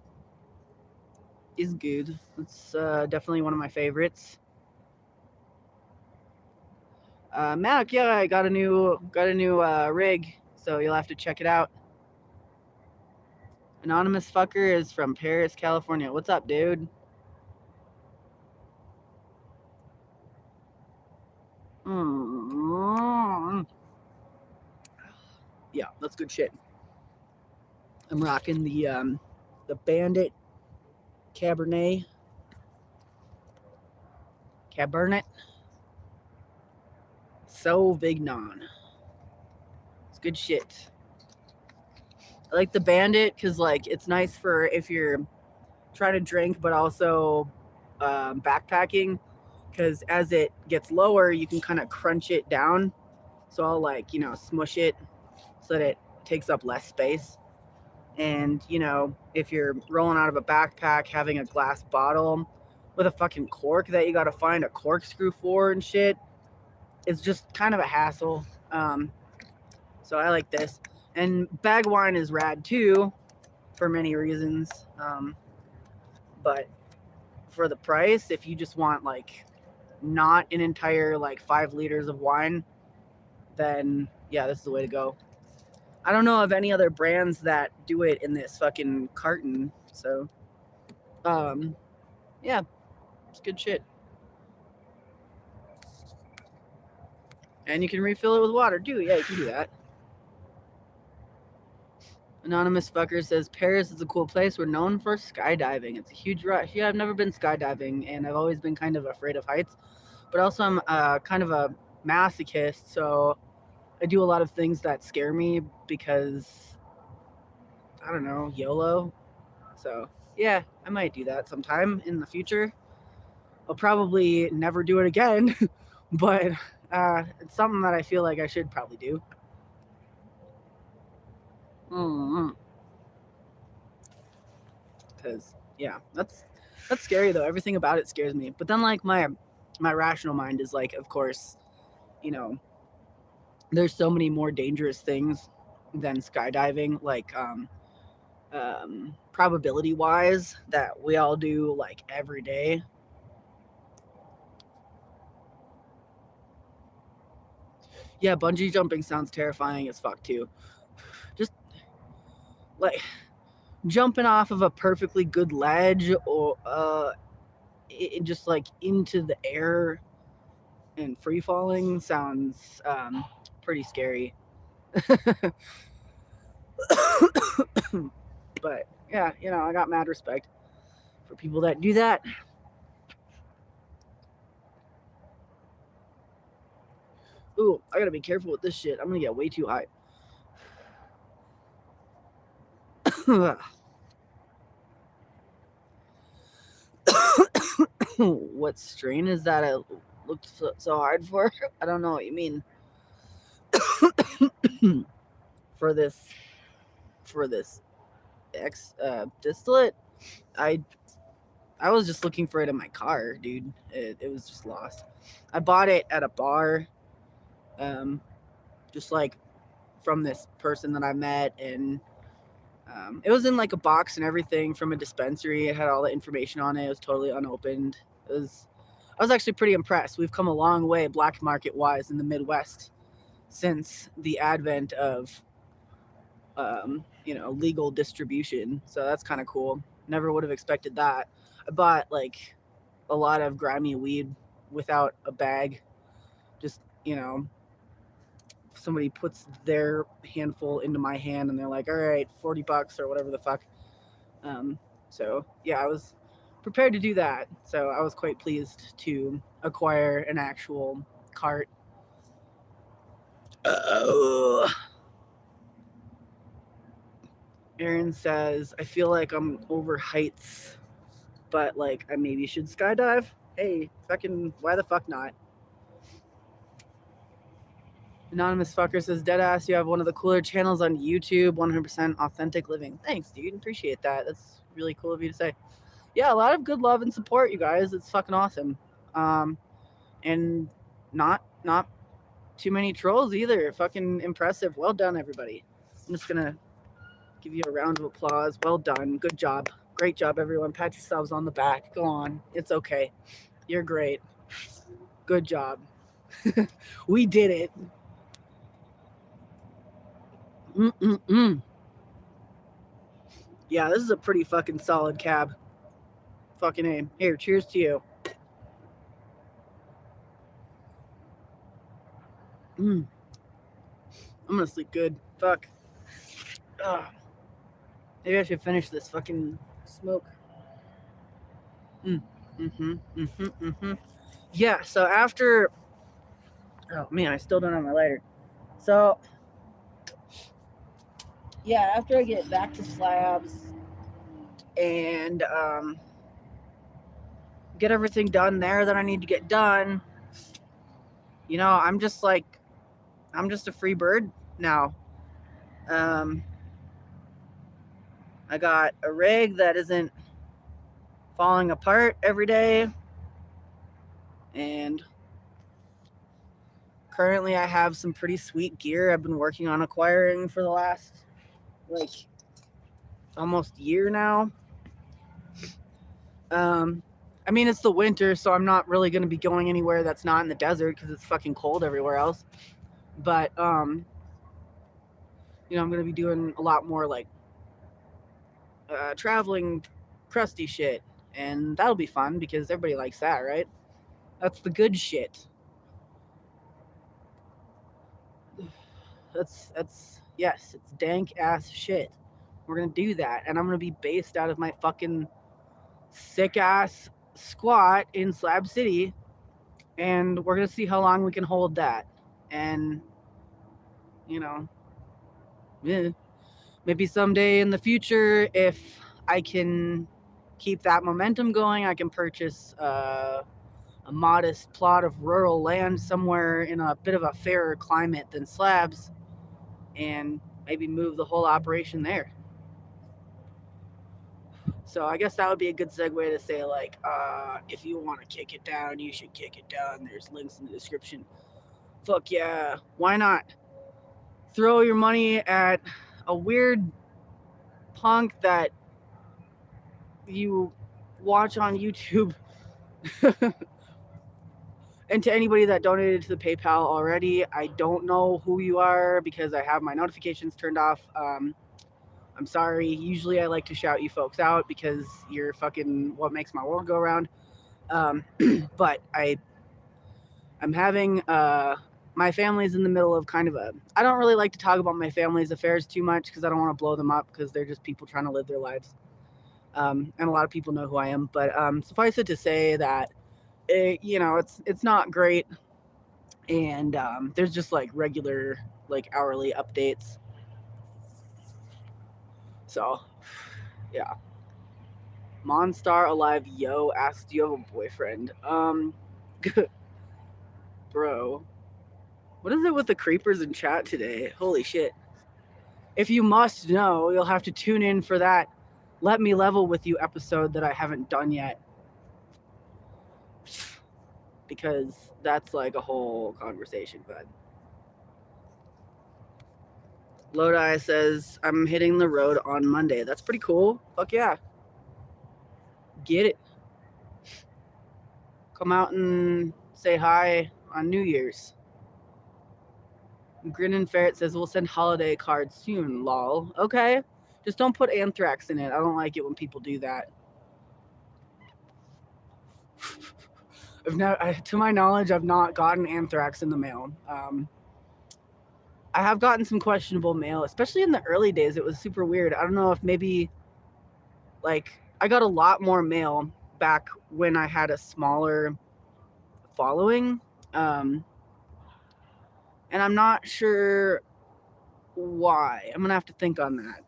It's good. It's definitely one of my favorites. Mac, yeah, I got a new rig, so you'll have to check it out. Anonymous fucker is from Paris, California. What's up, dude? Yeah, that's good shit. I'm rocking the Bandit Cabernet. Sauvignon. It's good shit. I like the Bandit because like it's nice for if you're trying to drink, but also backpacking. Because as it gets lower, you can kind of crunch it down. So I'll like smush it so that it takes up less space. And if you're rolling out of a backpack, having a glass bottle with a fucking cork that you got to find a corkscrew for and shit, it's just kind of a hassle. So I like this. And bag wine is rad too, for many reasons. But for the price, if you just want like not an entire like 5 liters of wine, then yeah, this is the way to go. I don't know of any other brands that do it in this fucking carton. So, yeah, it's good shit. And you can refill it with water too. Yeah, you can do that. Anonymous fucker says Paris is a cool place. We're known for skydiving. It's a huge rush. Yeah, I've never been skydiving, and I've always been kind of afraid of heights. But also, I'm kind of a masochist, so I do a lot of things that scare me because I don't know, YOLO. So yeah, I might do that sometime in the future. I'll probably never do it again, but it's something that I feel like I should probably do. Because yeah, that's scary though. Everything about it scares me. But then like my rational mind is like, of course, there's so many more dangerous things than skydiving, like probability wise, that we all do, like, every day. Yeah, bungee jumping sounds terrifying as fuck too. Just like jumping off of a perfectly good ledge or just like into the air and free falling sounds pretty scary. But yeah, I got mad respect for people that do that. Ooh, I gotta be careful with this shit. I'm gonna get way too high. What strain is that I looked so hard for? I don't know what you mean. for this distillate, I was just looking for it in my car, dude. It was just lost. I bought it at a bar, just like from this person that I met, and it was in like a box and everything from a dispensary. It had all the information on it. It was totally unopened. I was actually pretty impressed. We've come a long way black market wise in the Midwest since the advent of legal distribution. So that's kind of cool. Never would have expected that. I bought like a lot of grimy weed without a bag. Just, somebody puts their handful into my hand and they're like, all right, $40 or whatever the fuck. So yeah, I was prepared to do that. So I was quite pleased to acquire an actual cart. Aaron says, I feel like I'm over heights, but like I maybe should skydive. Hey, fucking, why the fuck not? Anonymous fucker says, deadass, you have one of the cooler channels on YouTube, 100% authentic living. Thanks, dude. Appreciate that. That's really cool of you to say. Yeah, a lot of good love and support, you guys. It's fucking awesome. And not too many trolls either. Fucking impressive. Well done, everybody. I'm just gonna give you a round of applause. Well done. Good job. Great job, everyone. Pat yourselves on the back. Go on. It's okay. You're great. Good job. We did it. Yeah, this is a pretty fucking solid cab. Fucking A. Here, cheers to you. I'm gonna sleep good. Fuck. Ugh. Maybe I should finish this fucking smoke. Yeah, so after... Oh, man, I still don't have my lighter. So, yeah, after I get back to Slabs and get everything done there that I need to get done, I'm just a free bird now. I got a rig that isn't falling apart every day, and currently I have some pretty sweet gear I've been working on acquiring for the last almost year now. I mean, it's the winter, so I'm not really going to be going anywhere that's not in the desert because it's fucking cold everywhere else. But I'm going to be doing a lot more traveling crusty shit, and that'll be fun because everybody likes that, right? That's the good shit. Yes, it's dank ass shit. We're gonna do that, and I'm gonna be based out of my fucking sick ass squat in Slab City, and we're gonna see how long we can hold that. And maybe someday in the future, if I can keep that momentum going, I can purchase a modest plot of rural land somewhere in a bit of a fairer climate than Slabs, and maybe move the whole operation there. So I guess that would be a good segue to say, if you want to kick it down, you should kick it down. There's links in the description. Fuck yeah. Why not? Throw your money at a weird punk that you watch on YouTube And to anybody that donated to the PayPal already, I don't know who you are because I have my notifications turned off. I'm sorry. Usually I like to shout you folks out because you're fucking what makes my world go around. But I'm having my family's in the middle of kind of a. I don't really like to talk about my family's affairs too much because I don't want to blow them up because they're just people trying to live their lives. And a lot of people know who I am. But suffice it to say that it's not great, and there's just like regular like hourly updates. So yeah. Monstar Alive Yo asks, do you have a boyfriend? Bro, what is it with the creepers in chat today? Holy shit. If you must know, you'll have to tune in for that Let Me Level With You episode that I haven't done yet. Because that's like a whole conversation, bud. Lodi says, I'm hitting the road on Monday. That's pretty cool. Fuck yeah. Get it. Come out and say hi on New Year's. Grin and Ferret says, we'll send holiday cards soon, lol. Okay. Just don't put anthrax in it. I don't like it when people do that. To my knowledge, I've not gotten anthrax in the mail. I have gotten some questionable mail, especially in the early days. It was super weird. I don't know if maybe, like, I got a lot more mail back when I had a smaller following. And I'm not sure why. I'm going to have to think on that.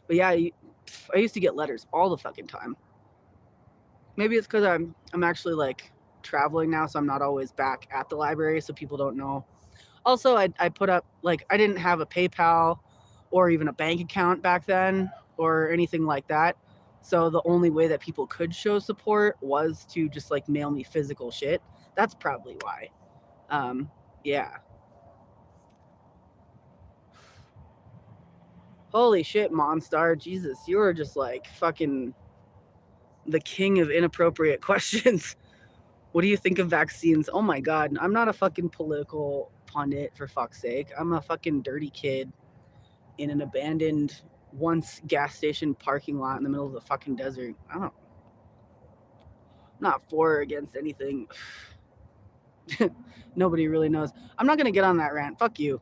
But yeah, I used to get letters all the fucking time. Maybe it's because I'm actually like traveling now, so I'm not always back at the library, so people don't know. Also, I put up, like, I didn't have a PayPal or even a bank account back then or anything like that. So the only way that people could show support was to just like mail me physical shit. That's probably why. Yeah. Holy shit, Monstar. Jesus, you're just like fucking the king of inappropriate questions. What do you think of vaccines? Oh my God, I'm not a fucking political pundit, for fuck's sake. I'm a fucking dirty kid in an abandoned once gas station parking lot in the middle of the fucking desert. I don't. I'm not for or against anything. Nobody really knows. I'm not gonna get on that rant. Fuck you.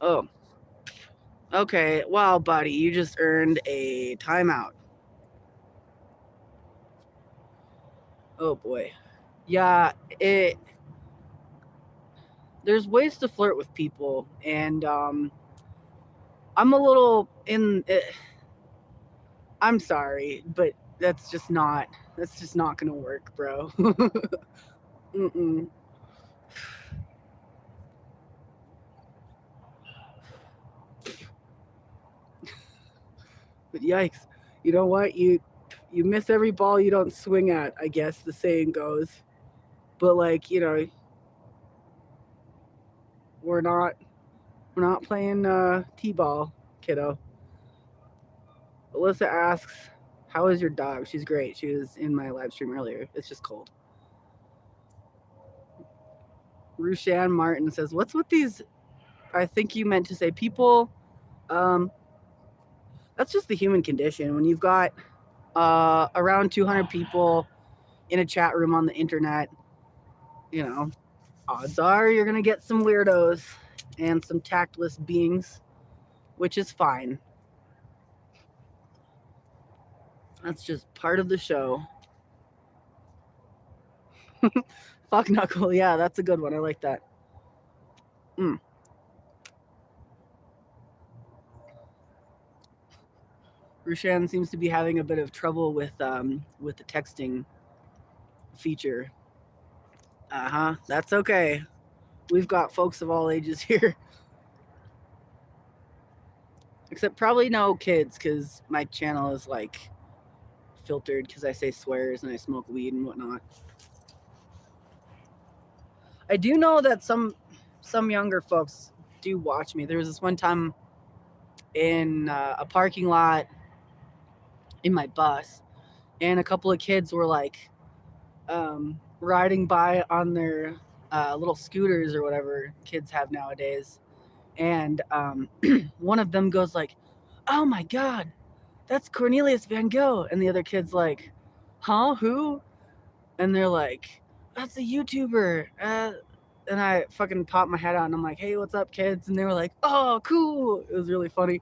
Oh. Okay. Wow, buddy, you just earned a timeout. Oh boy. Yeah. There's ways to flirt with people, and I'm a little in. I'm sorry, but that's just not gonna work, bro. Mm-mm. But yikes, you know what? You miss every ball you don't swing at, I guess the saying goes. But like, we're not playing T-ball, kiddo. Alyssa asks, how is your dog? She's great. She was in my live stream earlier. It's just cold. Rushan Martin says, what's with these? I think you meant to say people. That's just the human condition. When you've got around 200 people in a chat room on the internet, odds are you're going to get some weirdos and some tactless beings, which is fine. That's just part of the show. Fuck Knuckle. Yeah, that's a good one. I like that. Rushan seems to be having a bit of trouble with the texting feature. That's okay. We've got folks of all ages here. Except probably no kids, because my channel is like filtered because I say swears and I smoke weed and whatnot. I do know that some younger folks do watch me. There was this one time in a parking lot in my bus, and a couple of kids were like riding by on their little scooters or whatever kids have nowadays, and one of them goes like, "Oh my god, that's Cornelius VanGO," and the other kid's like, "Huh? Who?" And they're like, "That's a YouTuber." And I fucking popped my head out and I'm like, "Hey, what's up, kids?" And they were like, "Oh, cool." It was really funny.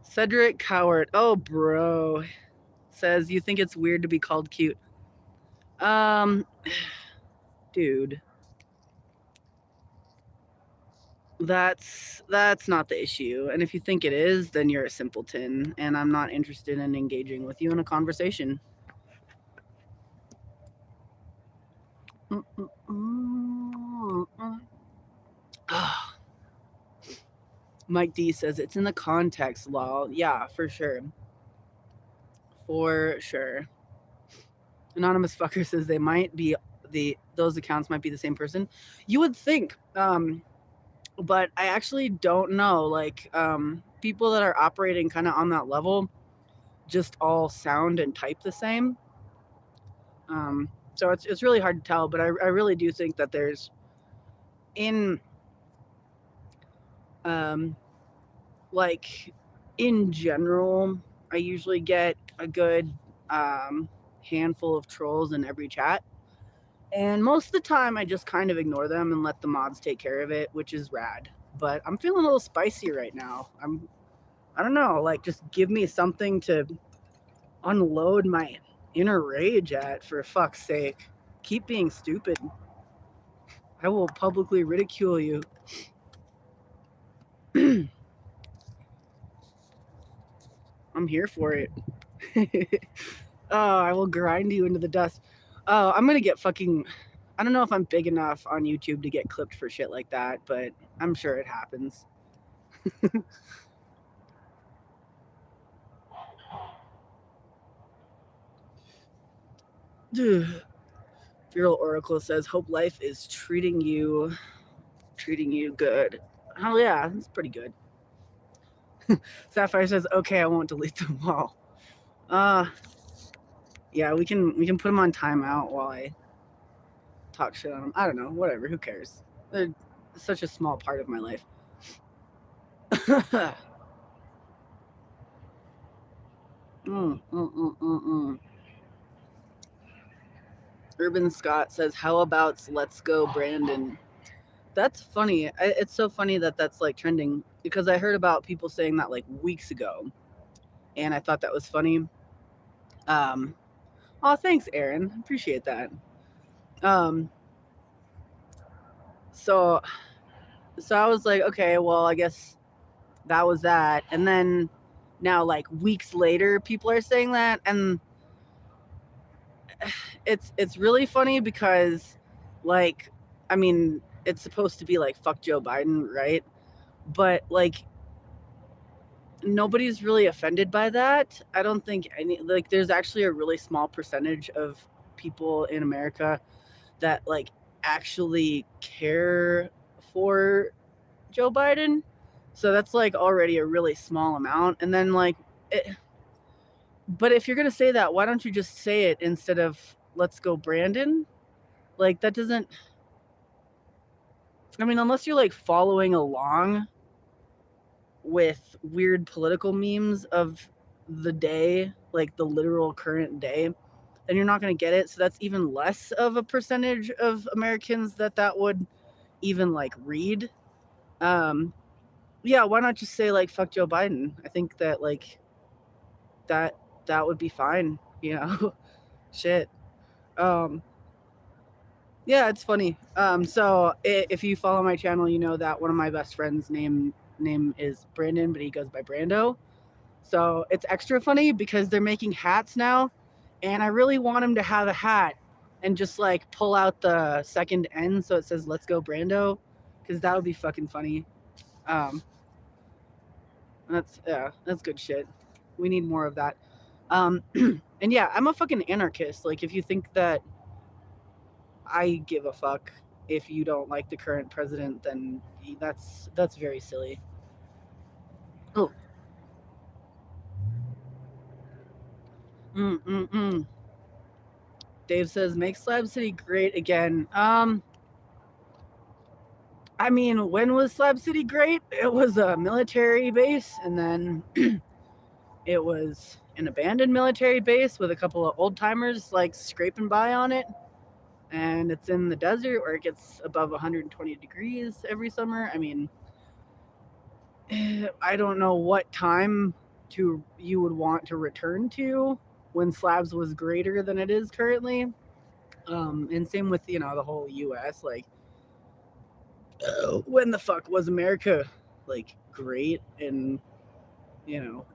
Cedric Coward. Oh, bro. Says, "You think it's weird to be called cute?" Dude. That's not the issue. And if you think it is, then you're a simpleton and I'm not interested in engaging with you in a conversation. Mike D says it's in the context, lol. Yeah, for sure. For sure. Anonymous fucker says they might be those accounts might be the same person. You would think, but I actually don't know. Like, people that are operating kind of on that level just all sound and type the same. So it's really hard to tell, but I really do think that there's in like in general, I usually get a good handful of trolls in every chat. And most of the time, I just kind of ignore them and let the mods take care of it, which is rad. But I'm feeling a little spicy right now. I don't know, like just give me something to unload my inner rage at, for fuck's sake. Keep being stupid. I will publicly ridicule you. I'm here for it. Oh, I will grind you into the dust. Oh, I'm gonna get fucking. I don't know if I'm big enough on YouTube to get clipped for shit like that, but I'm sure it happens. Viral Oracle says, "Hope life is treating you good." Hell yeah, that's pretty good. Sapphire says, "Okay, I won't delete them all." Yeah, we can put them on timeout while I talk shit on them. I don't know, whatever. Who cares? They're such a small part of my life. Urban Scott says, "How about let's go, Brandon?" That's funny. It's so funny that that's like trending because I heard about people saying that like weeks ago, and I thought that was funny. Oh, thanks, Aaron. Appreciate that. So I was like, okay, well, I guess that was that. And then now, like weeks later, people are saying that, and it's really funny because, like, I mean, it's supposed to be like fuck Joe Biden, right? But like nobody's really offended by that. I don't think like there's actually a really small percentage of people in America that like actually care for Joe Biden. So that's like already a really small amount. And then like but if you're going to say that, why don't you just say it instead of let's go Brandon? Like that doesn't, I mean, unless you're like following along with weird political memes of the day, like the literal current day, then you're not going to get it. So that's even less of a percentage of Americans that would even like read. Yeah, why not just say like fuck Joe Biden? I think that like that would be fine, you know. Shit. Yeah, it's funny. So if you follow my channel, you know that one of my best friends name is Brandon, but he goes by Brando. So it's extra funny because they're making hats now, and I really want him to have a hat and just like pull out the second N so it says "Let's go Brando," because that would be fucking funny. That's good shit. We need more of that. And yeah, I'm a fucking anarchist. Like if you think that I give a fuck if you don't like the current president, then that's very silly. Oh, Dave says, make Slab City great again. I mean, when was Slab City great? It was a military base, and then it was an abandoned military base with a couple of old timers like scraping by on it. And it's in the desert where it gets above 120 degrees every summer. I mean, I don't know what time you would want to return to when Slabs was greater than it is currently. And same with, the whole US. Like, when the fuck was America like great? And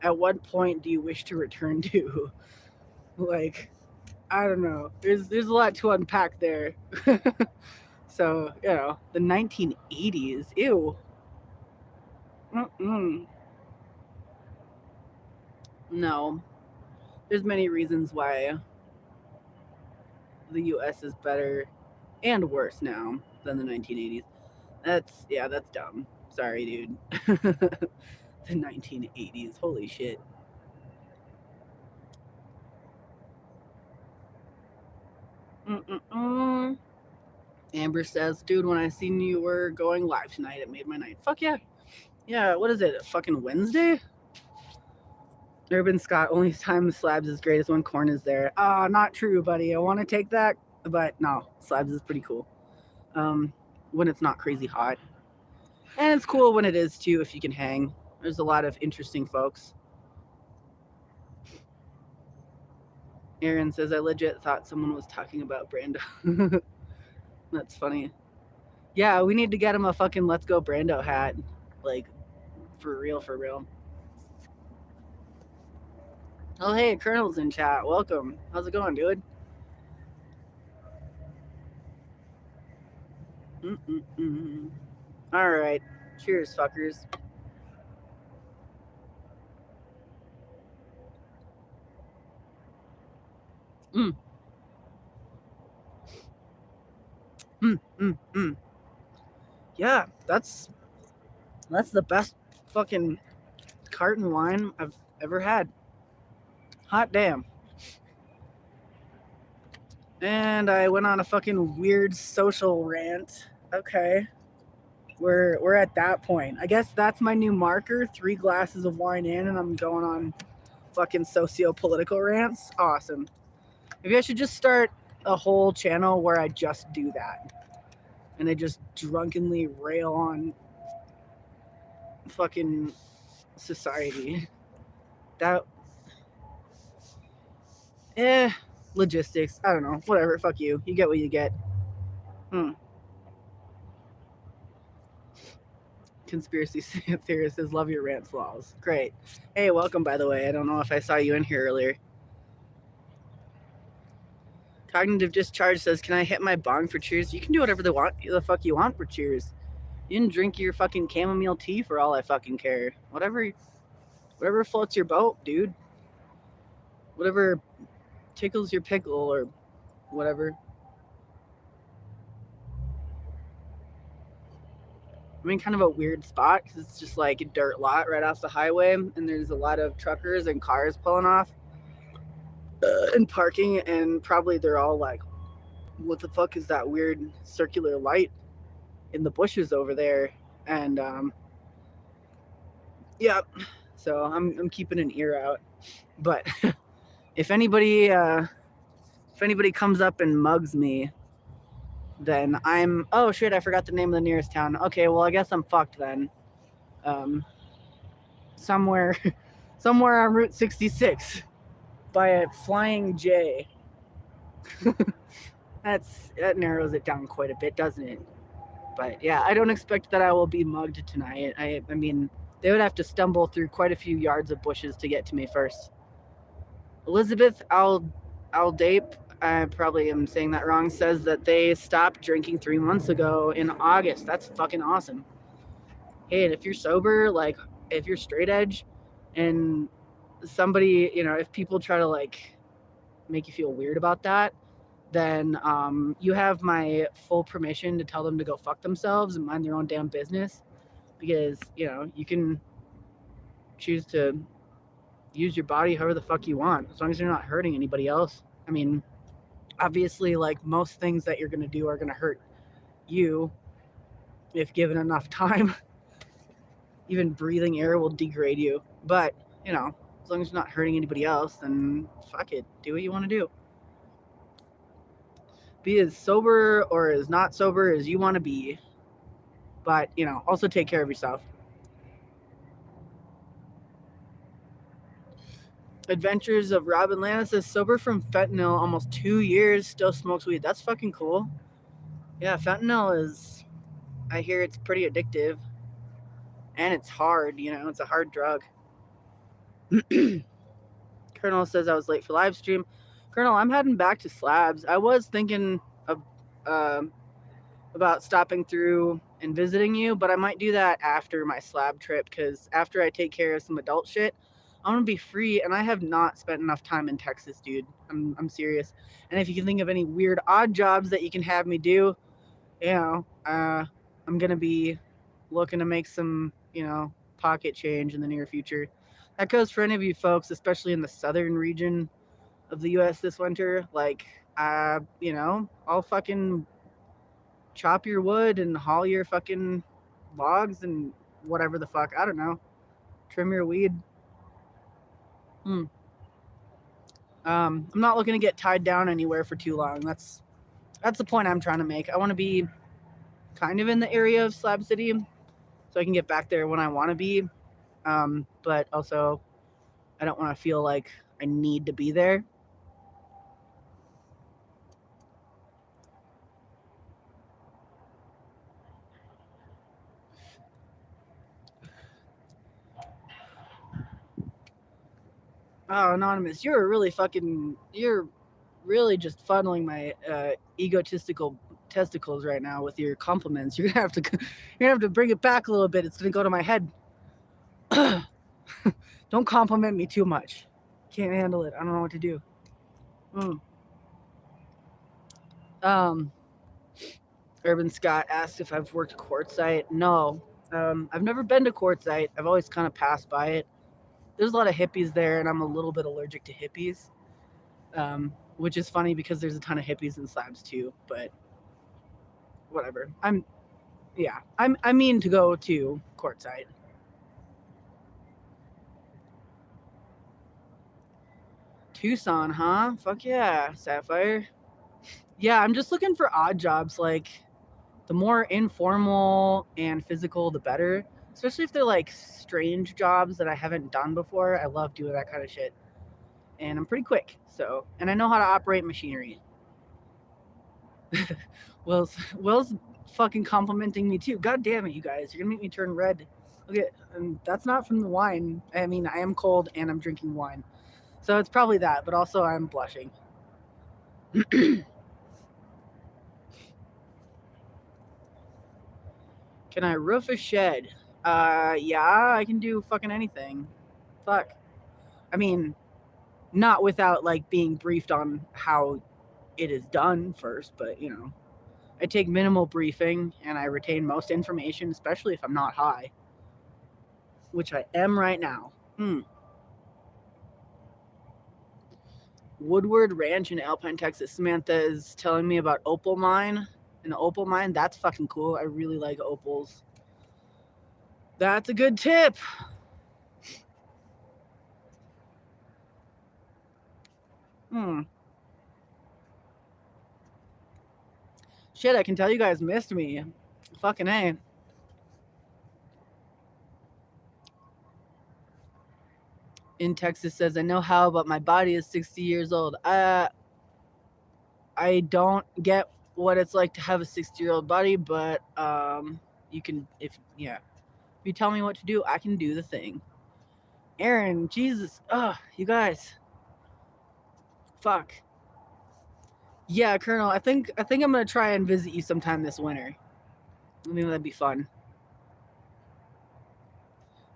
at what point do you wish to return to? Like, I don't know. There's a lot to unpack there. So the 1980s. Ew. No, there's many reasons why the U.S. is better and worse now than the 1980s. That's dumb. Sorry, dude. The 1980s. Holy shit. Amber says, dude, when I seen you were going live tonight, it made my night. Fuck yeah. Yeah, what is it? A fucking Wednesday? Urban Scott, only time Slabs is great is when corn is there. Not true, buddy. I want to take that, but no, Slabs is pretty cool. When it's not crazy hot. And it's cool when it is too, if you can hang. There's a lot of interesting folks. Aaron says, I legit thought someone was talking about Brando. That's funny. Yeah, we need to get him a fucking Let's Go Brando hat. Like, for real, for real. Oh, hey, Colonel's in chat. Welcome. How's it going, dude? All right. Cheers, fuckers. Yeah, that's the best fucking carton wine I've ever had. Hot damn. And I went on a fucking weird social rant. Okay. We're at that point. I guess that's my new marker. 3 glasses of wine in and I'm going on fucking socio-political rants. Awesome. Maybe I should just start a whole channel where I just do that. And I just drunkenly rail on fucking society. That logistics. I don't know. Whatever. Fuck you. You get what you get. Conspiracy theorist says, love your rant flaws. Great. Hey, welcome, by the way. I don't know if I saw you in here earlier. Cognitive Discharge says, can I hit my bong for cheers? You can do whatever the fuck you want for cheers. You can drink your fucking chamomile tea for all I fucking care. Whatever floats your boat, dude. Whatever tickles your pickle or whatever. I'm in kind of a weird spot because it's just like a dirt lot right off the highway, and there's a lot of truckers and cars pulling off and parking, and probably they're all like, what the fuck is that weird circular light in the bushes over there? And yeah, so I'm keeping an ear out. But if anybody comes up and mugs me, then I'm, oh shit, I forgot the name of the nearest town. Okay, well, I guess I'm fucked then. Somewhere on Route 66 by a Flying J. That narrows it down quite a bit, doesn't it? But yeah, I don't expect that I will be mugged tonight. I mean, they would have to stumble through quite a few yards of bushes to get to me first. Elizabeth Aldape, I probably am saying that wrong, says that they stopped drinking 3 months ago in August. That's fucking awesome. Hey, and if you're sober, like if you're straight edge and somebody, if people try to like make you feel weird about that, then you have my full permission to tell them to go fuck themselves and mind their own damn business, because you can choose to use your body however the fuck you want, as long as you're not hurting anybody else. I mean, obviously, like, most things that you're going to do are going to hurt you if given enough time. Even breathing air will degrade you. But, you know, as long as you're not hurting anybody else, then fuck it. Do what you want to do. Be as sober or as not sober as you want to be. But, you know, also take care of yourself. Adventures of Robin Lana says, sober from fentanyl almost 2 years, still smokes weed. That's fucking cool. Yeah, fentanyl is, I hear it's pretty addictive. And it's hard, you know, it's a hard drug. Colonel says I was late for live stream. Colonel, I'm heading back to Slabs. I was thinking of about stopping through and visiting you, but I might do that after my Slab trip, because after I take care of some adult shit, I'm gonna be free, and I have not spent enough time in Texas, dude. I'm serious. And if you can think of any weird odd jobs that you can have me do, you know, I'm gonna be looking to make some, you know, pocket change in the near future. That goes for any of you folks, especially in the southern region of the U.S. this winter. Like, you know, I'll fucking chop your wood and haul your fucking logs and whatever the fuck. I don't know. Trim your weed. I'm not looking to get tied down anywhere for too long. That's the point I'm trying to make. I want to be kind of in the area of Slab City, so I can get back there when I want to be. But also, I don't want to feel like I need to be there. Oh, Anonymous, you're really just funneling my egotistical testicles right now with your compliments. You're gonna have to bring it back a little bit. It's gonna go to my head. Don't compliment me too much. Can't handle it. I don't know what to do. Urban Scott asked if I've worked quartzite. No, I've never been to quartzite. I've always kind of passed by it. There's a lot of hippies there, and I'm a little bit allergic to hippies, which is funny because there's a ton of hippies in Slabs too. But whatever. I mean to go to quartzite. Tucson, huh? Fuck yeah, Sapphire. Yeah, I'm just looking for odd jobs. Like, the more informal and physical, the better. Especially if they're like strange jobs that I haven't done before. I love doing that kind of shit. And I'm pretty quick, so, and I know how to operate machinery. Will's fucking complimenting me too. God damn it, you guys. You're gonna make me turn red. Okay, and that's not from the wine. I mean, I am cold and I'm drinking wine. So it's probably that, but also I'm blushing. Can I roof a shed? Yeah, I can do fucking anything. Fuck. I mean, not without like being briefed on how it is done first, but you know, I take minimal briefing and I retain most information, especially if I'm not high, which I am right now. Woodward Ranch in Alpine, Texas. Samantha is telling me about opal mine. An opal mine, that's fucking cool. I really like opals. That's a good tip. Shit, I can tell you guys missed me. Fucking A. In Texas says, I know how, but my body is 60 years old. I don't get what it's like to have a 60-year-old body, but you can, if you tell me what to do, I can do the thing. Aaron, Jesus, you guys. Fuck. Yeah, Colonel, I think I'm gonna try and visit you sometime this winter. I think that'd be fun.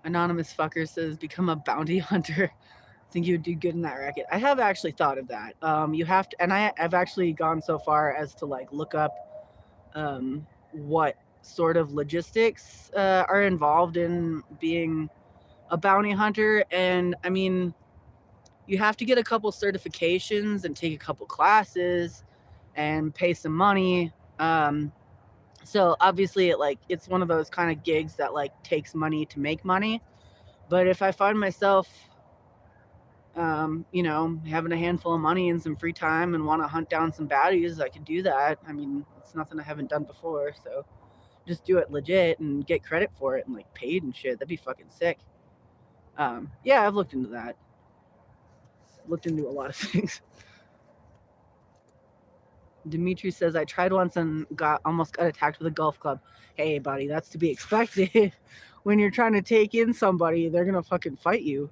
Anonymous fucker says, become a bounty hunter. I think you would do good in that racket. I have actually thought of that. You have to, and I've actually gone so far as to like look up what sort of logistics are involved in being a bounty hunter. And I mean, you have to get a couple certifications and take a couple classes and pay some money. So obviously it's one of those kind of gigs that like takes money to make money. But if I find myself, having a handful of money and some free time and want to hunt down some baddies, I could do that. I mean, it's nothing I haven't done before. So just do it legit and get credit for it and like paid and shit. That'd be fucking sick. Yeah, I've looked into that. Looked into a lot of things. Dimitri says, I tried once and almost got attacked with a golf club. Hey, buddy, that's to be expected. When you're trying to take in somebody, they're going to fucking fight you.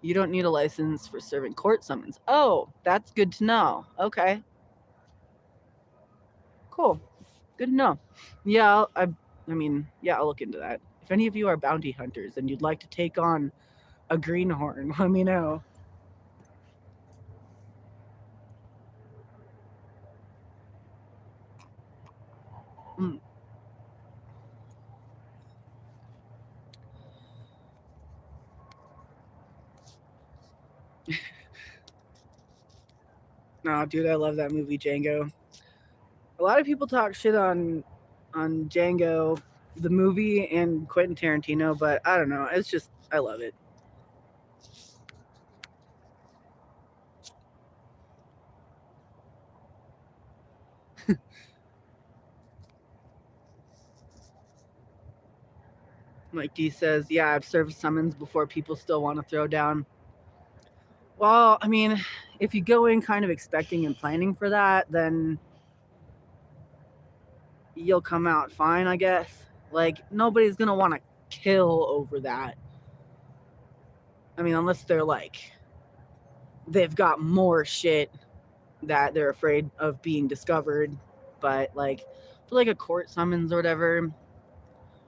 You don't need a license for serving court summons. Oh, that's good to know. Okay. Cool. Good to know. Yeah, I'll look into that. If any of you are bounty hunters and you'd like to take on a greenhorn, let me know. No, dude, I love that movie, Django. A lot of people talk shit on Django, the movie, and Quentin Tarantino, but I don't know. It's just, I love it. Mike D says, yeah, I've served summons before people still want to throw down. Well, I mean, if you go in kind of expecting and planning for that, then you'll come out fine, I guess. Like, nobody's going to want to kill over that. I mean, unless they're like, they've got more shit that they're afraid of being discovered. But like, for like a court summons or whatever,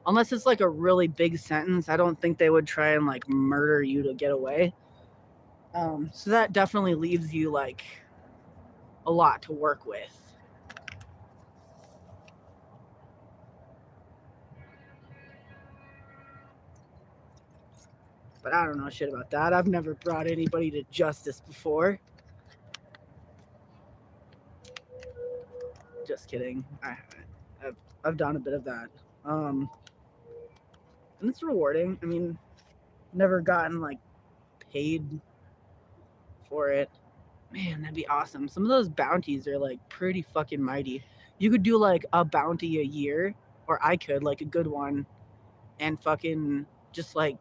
unless it's like a really big sentence, I don't think they would try and like murder you to get away. So that definitely leaves you like a lot to work with. But I don't know shit about that. I've never brought anybody to justice before. Just kidding. I haven't. I've done a bit of that. And it's rewarding. I mean, never gotten like paid for it. Man, that'd be awesome. Some of those bounties are like pretty fucking mighty. You could do like a bounty a year, or I could, like a good one, and fucking just like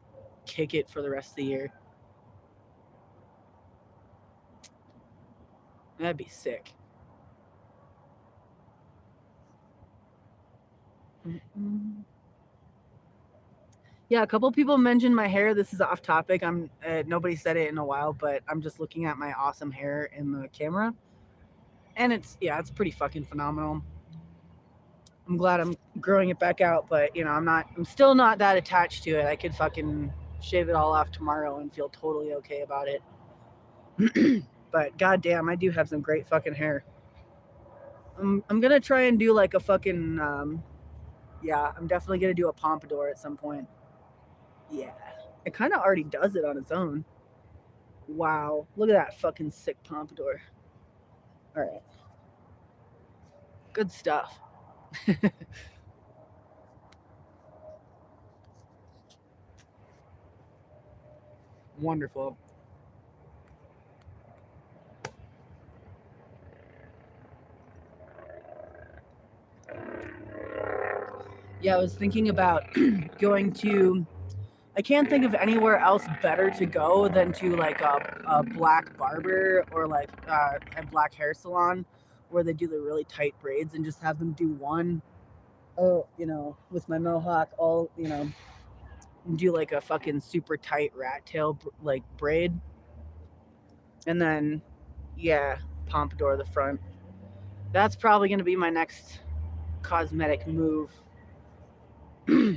kick it for the rest of the year. That'd be sick. Yeah, a couple people mentioned my hair. This is off topic. Nobody said it in a while, but I'm just looking at my awesome hair in the camera, and it's pretty fucking phenomenal. I'm glad I'm growing it back out, but I'm still not that attached to it. I could fucking shave it all off tomorrow and feel totally okay about it. But goddamn, I do have some great fucking hair. I'm gonna try and do like a fucking I'm definitely gonna do a pompadour at some point. Yeah, it kind of already does it on its own. Wow, look at that fucking sick pompadour. All right, good stuff. Wonderful. Yeah, I was thinking about going to, I can't think of anywhere else better to go than to like a black barber or like a black hair salon where they do the really tight braids and just have them do one, with my mohawk, do like a fucking super tight rat tail like braid. And then, pompadour the front. That's probably going to be my next cosmetic move. Mm-hmm.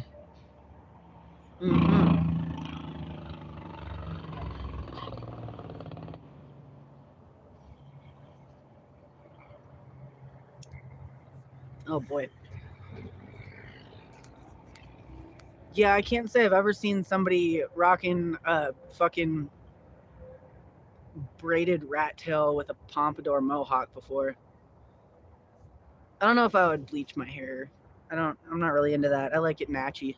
Oh boy. Yeah, I can't say I've ever seen somebody rocking a fucking braided rat tail with a pompadour mohawk before. I don't know if I would bleach my hair. I'm not really into that. I like it natchy.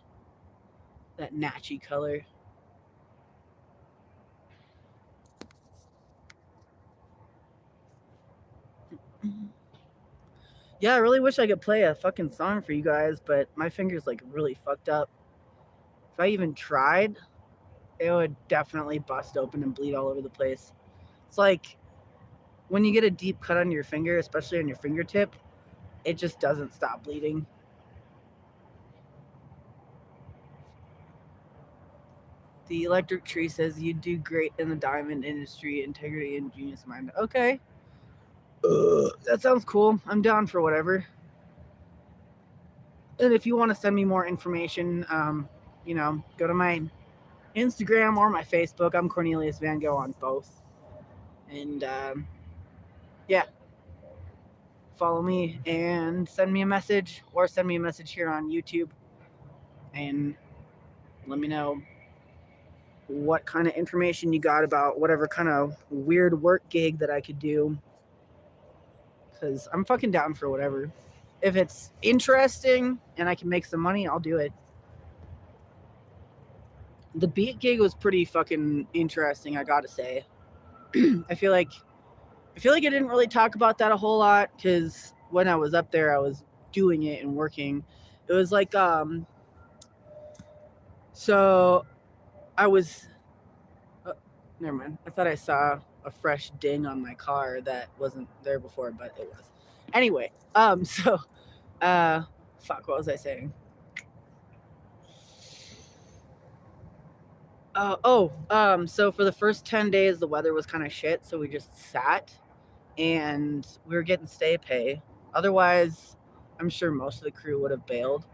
That natchy color. Yeah, I really wish I could play a fucking song for you guys, but my finger's like really fucked up. If I even tried, it would definitely bust open and bleed all over the place. It's like when you get a deep cut on your finger, especially on your fingertip, it just doesn't stop bleeding. The electric tree says you do great in the diamond industry, integrity and genius mind. Okay. That sounds cool. I'm down for whatever. And if you want to send me more information, go to my Instagram or my Facebook. I'm Cornelius VanGO on both. And yeah, follow me and send me a message, or send me a message here on YouTube and let me know what kind of information you got about whatever kind of weird work gig that I could do. Because I'm fucking down for whatever. If it's interesting and I can make some money, I'll do it. The beat gig was pretty fucking interesting, I gotta say. I feel like I didn't really talk about that a whole lot because when I was up there, I was doing it and working. It was like so I was never mind. I thought I saw a fresh ding on my car that wasn't there before, but it was. Anyway, so fuck, what was I saying? So for the first 10 days, the weather was kind of shit, so we just sat and we were getting stay pay. Otherwise, I'm sure most of the crew would have bailed,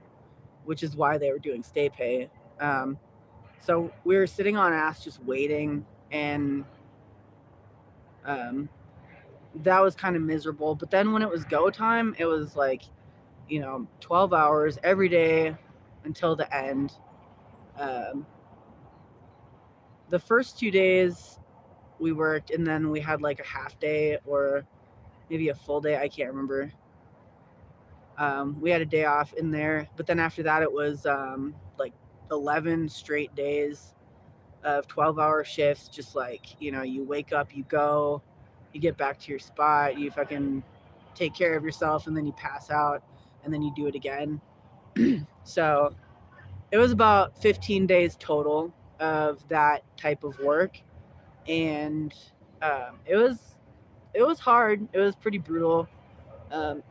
which is why they were doing stay pay. So we were sitting on ass just waiting, and that was kind of miserable. But then when it was go time, it was like, 12 hours every day until the end. The first 2 days we worked, and then we had like a half day or maybe a full day. I can't remember. We had a day off in there, but then after that, it was like 11 straight days of 12-hour shifts. Just like, you wake up, you go, you get back to your spot, you fucking take care of yourself, and then you pass out, and then you do it again. So it was about 15 days total of that type of work, and it was hard. It was pretty brutal.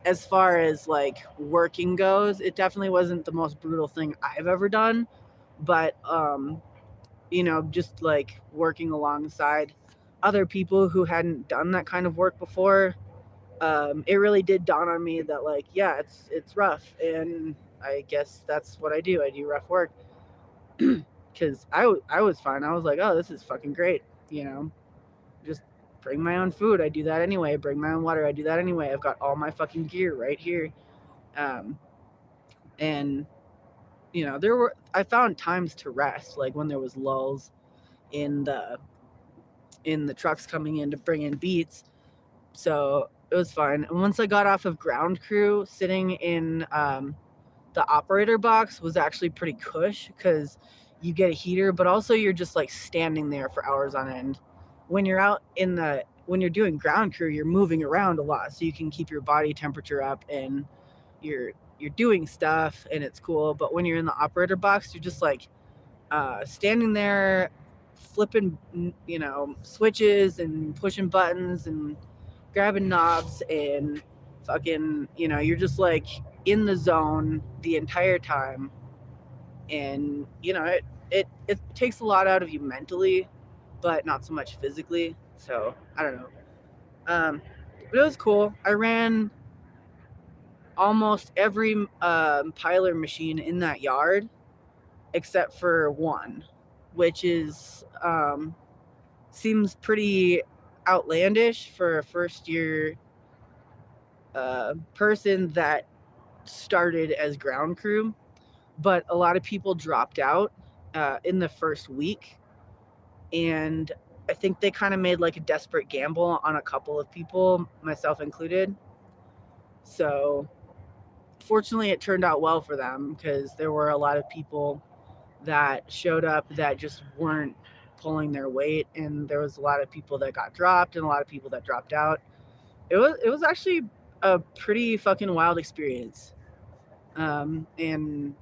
As far as like working goes, it definitely wasn't the most brutal thing I've ever done, but just like working alongside other people who hadn't done that kind of work before, it really did dawn on me that, like, yeah, it's rough, and I guess that's what I do. I do rough work because I was fine. I was like, oh, this is fucking great, just bring my own food. I do that anyway. Bring my own water. I do that anyway. I've got all my fucking gear right here. And I found times to rest, like when there was lulls in the trucks coming in to bring in beets. So it was fun. And once I got off of ground crew, sitting in the operator box was actually pretty cush because you get a heater, but also you're just like standing there for hours on end. When you're when you're doing ground crew, you're moving around a lot, so you can keep your body temperature up and you're doing stuff, and it's cool. But when you're in the operator box, you're just like standing there flipping switches and pushing buttons and grabbing knobs, and fucking you're just like in the zone the entire time. And it takes a lot out of you mentally, but not so much physically. So I don't know. But it was cool. I ran almost every piler machine in that yard except for one, which is seems pretty outlandish for a first year person that started as ground crew. But a lot of people dropped out in the first week, and I think they kind of made like a desperate gamble on a couple of people, myself included. So fortunately it turned out well for them, because there were a lot of people that showed up that just weren't pulling their weight, and there was a lot of people that got dropped and a lot of people that dropped out. It was actually a pretty fucking wild experience. And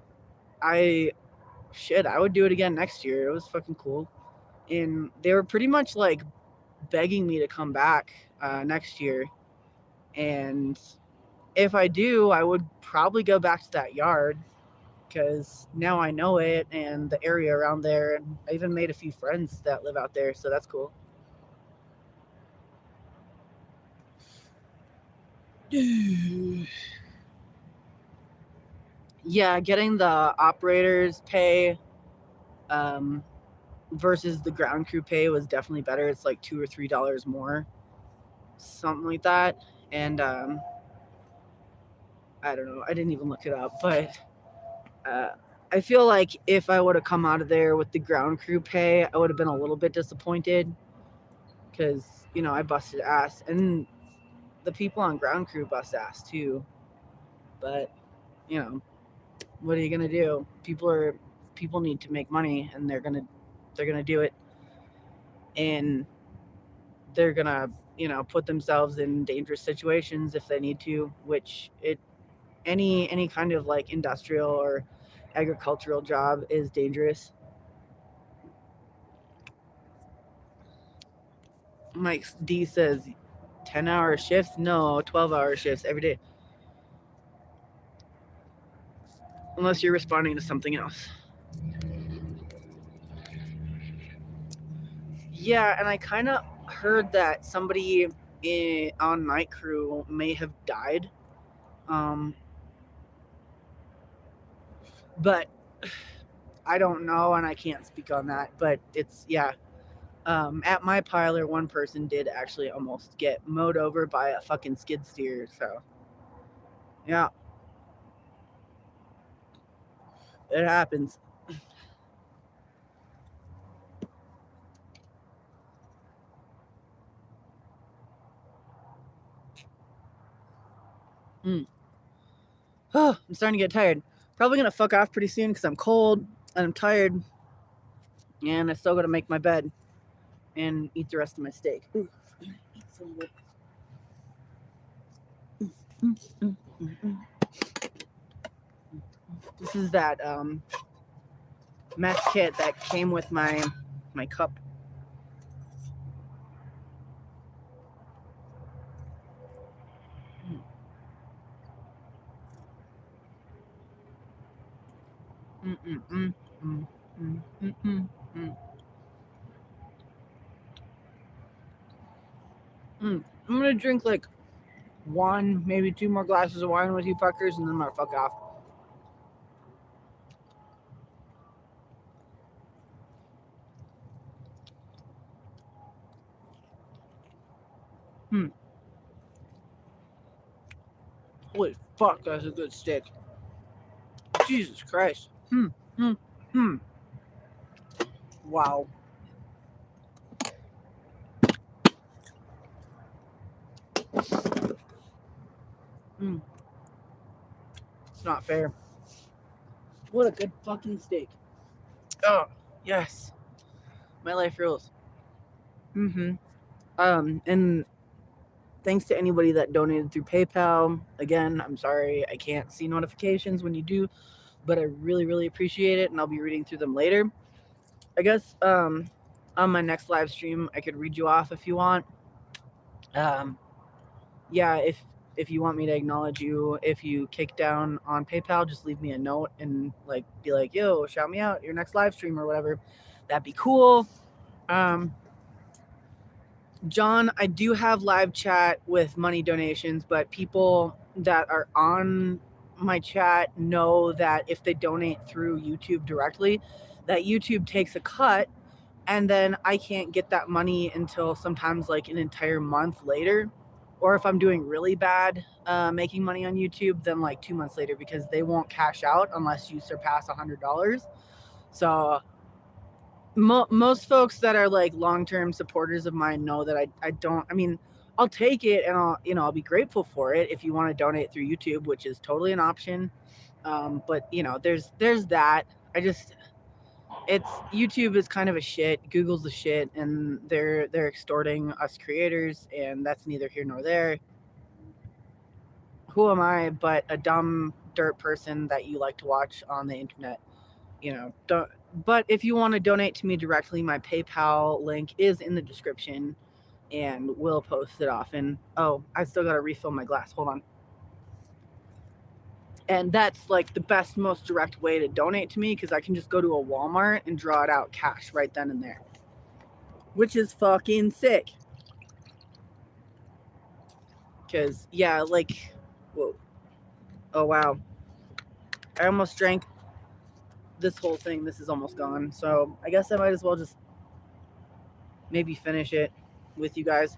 I would do it again next year. It was fucking cool. And they were pretty much like begging me to come back next year. And if I do, I would probably go back to that yard, because now I know it and the area around there. And I even made a few friends that live out there, so that's cool. Yeah, getting the operator's pay versus the ground crew pay was definitely better. It's like $2 or $3 more, something like that. And I don't know, I didn't even look it up, but I feel like if I would have come out of there with the ground crew pay, I would have been a little bit disappointed, because I busted ass, and the people on ground crew bust ass too. But what are you gonna do? People need to make money, and they're gonna do it, and they're gonna put themselves in dangerous situations if they need to, which any kind of like industrial or agricultural job is dangerous. Mike D says 10-hour shifts? No, 12-hour shifts every day. Unless you're responding to something else. Yeah, and I kind of heard that somebody on night crew may have died. But I don't know, and I can't speak on that. But it's, yeah. At my parlor, one person did actually almost get mowed over by a fucking skid steer. So, yeah. It happens. Oh, I'm starting to get tired. Probably gonna fuck off pretty soon because I'm cold and I'm tired, and I still gotta make my bed and eat the rest of my steak. Ooh, eat some of it. This is that mess kit that came with my cup. I'm gonna drink like one, maybe two more glasses of wine with you fuckers, and then I'm gonna fuck off. Holy fuck, that's a good steak. Jesus Christ. Wow. It's not fair. What a good fucking steak. Oh, yes. My life rules. And thanks to anybody that donated through PayPal. Again, I'm sorry I can't see notifications when you do, but I really, really appreciate it, and I'll be reading through them later. I guess on my next live stream, I could read you off if you want. Yeah, if you want me to acknowledge you, if you kick down on PayPal, just leave me a note and like be like, yo, shout me out your next live stream or whatever. That'd be cool. John, I do have live chat with money donations, but people that are on my chat know that if they donate through YouTube directly, that YouTube takes a cut, and then I can't get that money until sometimes like an entire month later. Or if I'm doing really bad making money on YouTube, then like 2 months later, because they won't cash out unless you surpass $100. So most folks that are like long-term supporters of mine know that I don't. I mean, I'll take it and I'll be grateful for it if you want to donate through YouTube, which is totally an option. But there's that. It's YouTube is kind of a shit. Google's a shit, and they're extorting us creators, and that's neither here nor there. Who am I but a dumb dirt person that you like to watch on the internet? Don't. But if you want to donate to me directly, my PayPal link is in the description, and we'll post it often. Oh, I still gotta refill my glass. Hold on. And that's like the best, most direct way to donate to me, because I can just go to a Walmart and draw it out cash right then and there, which is fucking sick. Because, yeah, like, whoa. Oh, wow. I almost drank this whole thing. This is almost gone. So I guess I might as well just maybe finish it with you guys.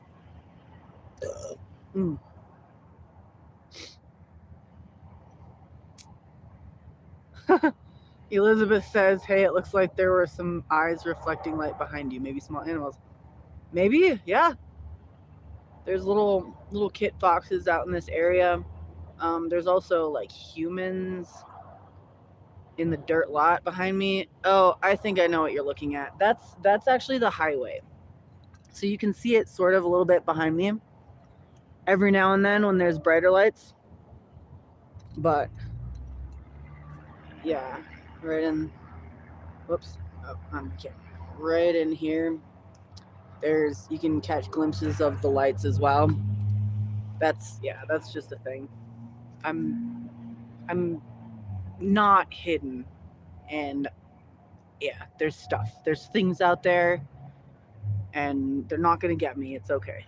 Elizabeth says, hey, it looks like there were some eyes reflecting light behind you. Maybe small animals. Maybe, yeah. There's little kit foxes out in this area. There's also like humans in the dirt lot behind me. Oh, I think I know what you're looking at. That's actually the highway. So you can see it sort of a little bit behind me every now and then when there's brighter lights. But yeah, right in, whoops, oh, on the camera. Right in here, you can catch glimpses of the lights as well. That's just a thing. I'm not hidden, and yeah, there's stuff. There's things out there, and they're not gonna get me. It's okay.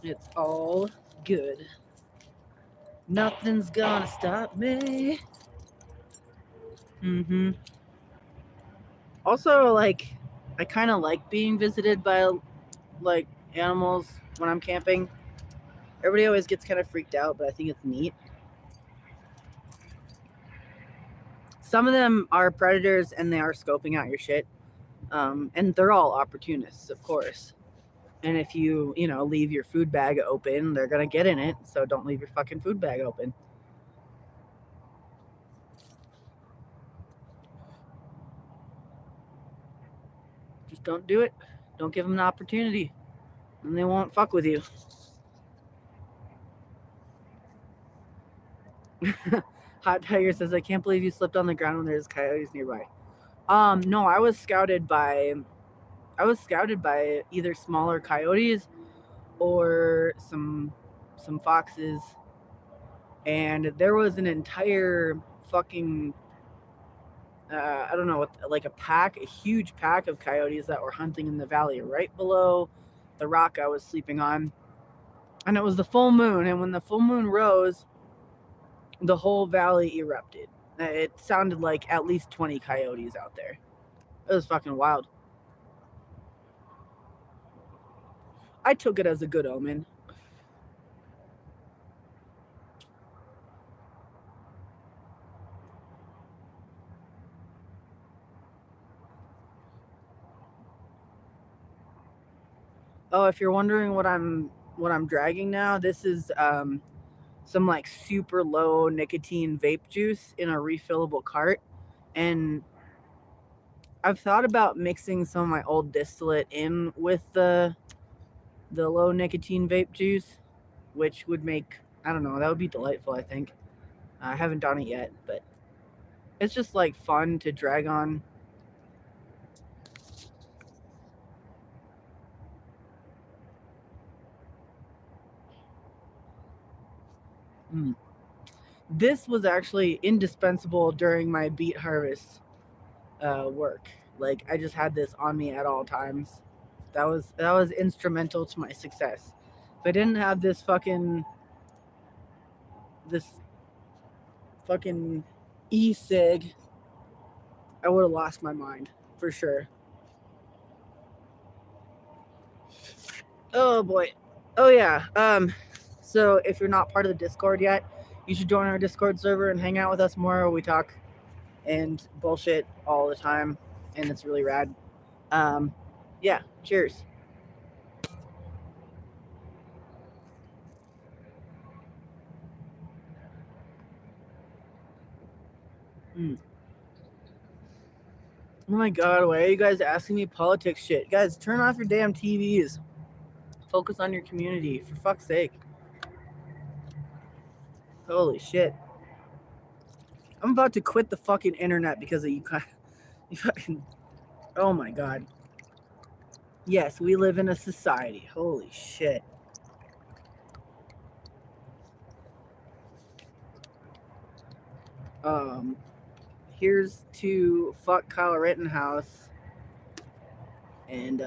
It's all good. Nothing's gonna stop me. Also, like, I kind of like being visited by like animals when I'm camping. Everybody always gets kind of freaked out, but I think it's neat. Some of them are predators and they are scoping out your shit. And they're all opportunists, of course. And if you leave your food bag open, they're going to get in it. So don't leave your fucking food bag open. Just don't do it. Don't give them an opportunity. And they won't fuck with you. Hot Tiger says, I can't believe you slipped on the ground when there's coyotes nearby. No, I was scouted by either smaller coyotes or some foxes, and there was an entire fucking I don't know, like a huge pack of coyotes that were hunting in the valley right below the rock I was sleeping on. And it was the full moon, and when the full moon rose, the whole valley erupted. It sounded like at least 20 coyotes out there. It was fucking wild. I took it as a good omen. Oh, if you're wondering what I'm dragging now, this is some like super low nicotine vape juice in a refillable cart. And I've thought about mixing some of my old distillate in with the low nicotine vape juice, which would make, I don't know, that would be delightful, I think. I haven't done it yet, but it's just like fun to drag on. This was actually indispensable during my beet harvest work. Like, I just had this on me at all times. That was instrumental to my success. If I didn't have this fucking e-cig, I would have lost my mind for sure. Oh boy. Oh yeah. So if you're not part of the Discord yet, you should join our Discord server and hang out with us more. We talk and bullshit all the time, and it's really rad. Um, yeah. Cheers. Mm. Oh my god, why are you guys asking me politics shit? Guys, turn off your damn TVs. Focus on your community, for fuck's sake. Holy shit. I'm about to quit the fucking internet because of you. You fucking. Oh my god. Yes, we live in a society. Holy shit. Um, here's to fuck Kyle Rittenhouse and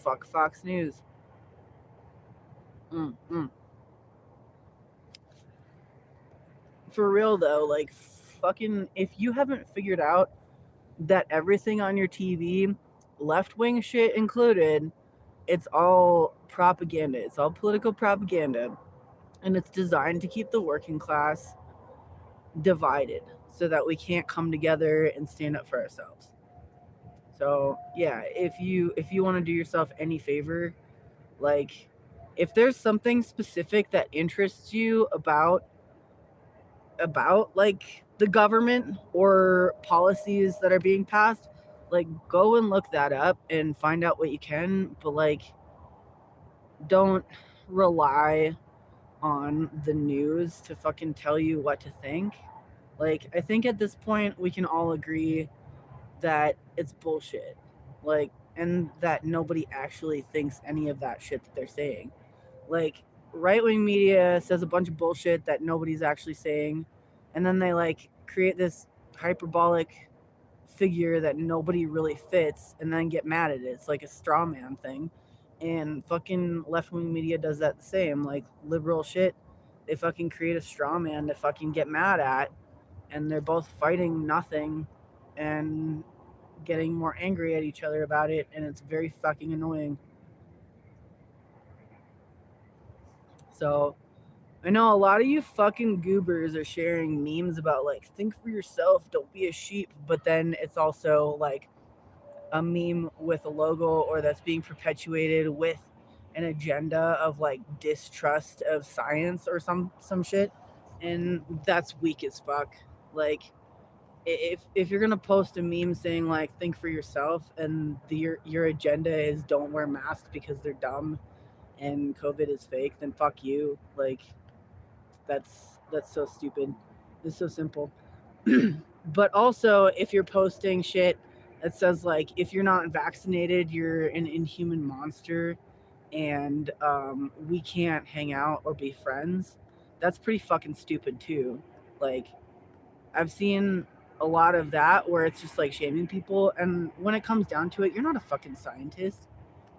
fuck Fox News. Mm. For real though, like fucking, if you haven't figured out that everything on your TV, left wing shit included, it's all propaganda. It's all political propaganda, and it's designed to keep the working class divided so that we can't come together and stand up for ourselves. So yeah, if you want to do yourself any favor, like if there's something specific that interests you about like the government or policies that are being passed, like go and look that up and find out what you can, but like don't rely on the news to fucking tell you what to think. Like I think at this point we can all agree that it's bullshit. Like, and that nobody actually thinks any of that shit that they're saying. Like, right wing media says a bunch of bullshit that nobody's actually saying, and then they like create this hyperbolic figure that nobody really fits and then get mad at it. It's like a straw man thing. And fucking left wing media does that the same. Like liberal shit, they fucking create a straw man to fucking get mad at, and they're both fighting nothing and getting more angry at each other about it, and it's very fucking annoying. So I know a lot of you fucking goobers are sharing memes about like think for yourself, don't be a sheep, but then it's also like a meme with a logo or that's being perpetuated with an agenda of like distrust of science or some shit, and that's weak as fuck. Like if you're gonna post a meme saying like think for yourself and your agenda is don't wear masks because they're dumb and COVID is fake, then fuck you. Like that's so stupid. It's so simple. But also, if you're posting shit that says like if you're not vaccinated, you're an inhuman monster, and we can't hang out or be friends, that's pretty fucking stupid too. Like I've seen a lot of that where it's just like shaming people, and when it comes down to it, you're not a fucking scientist.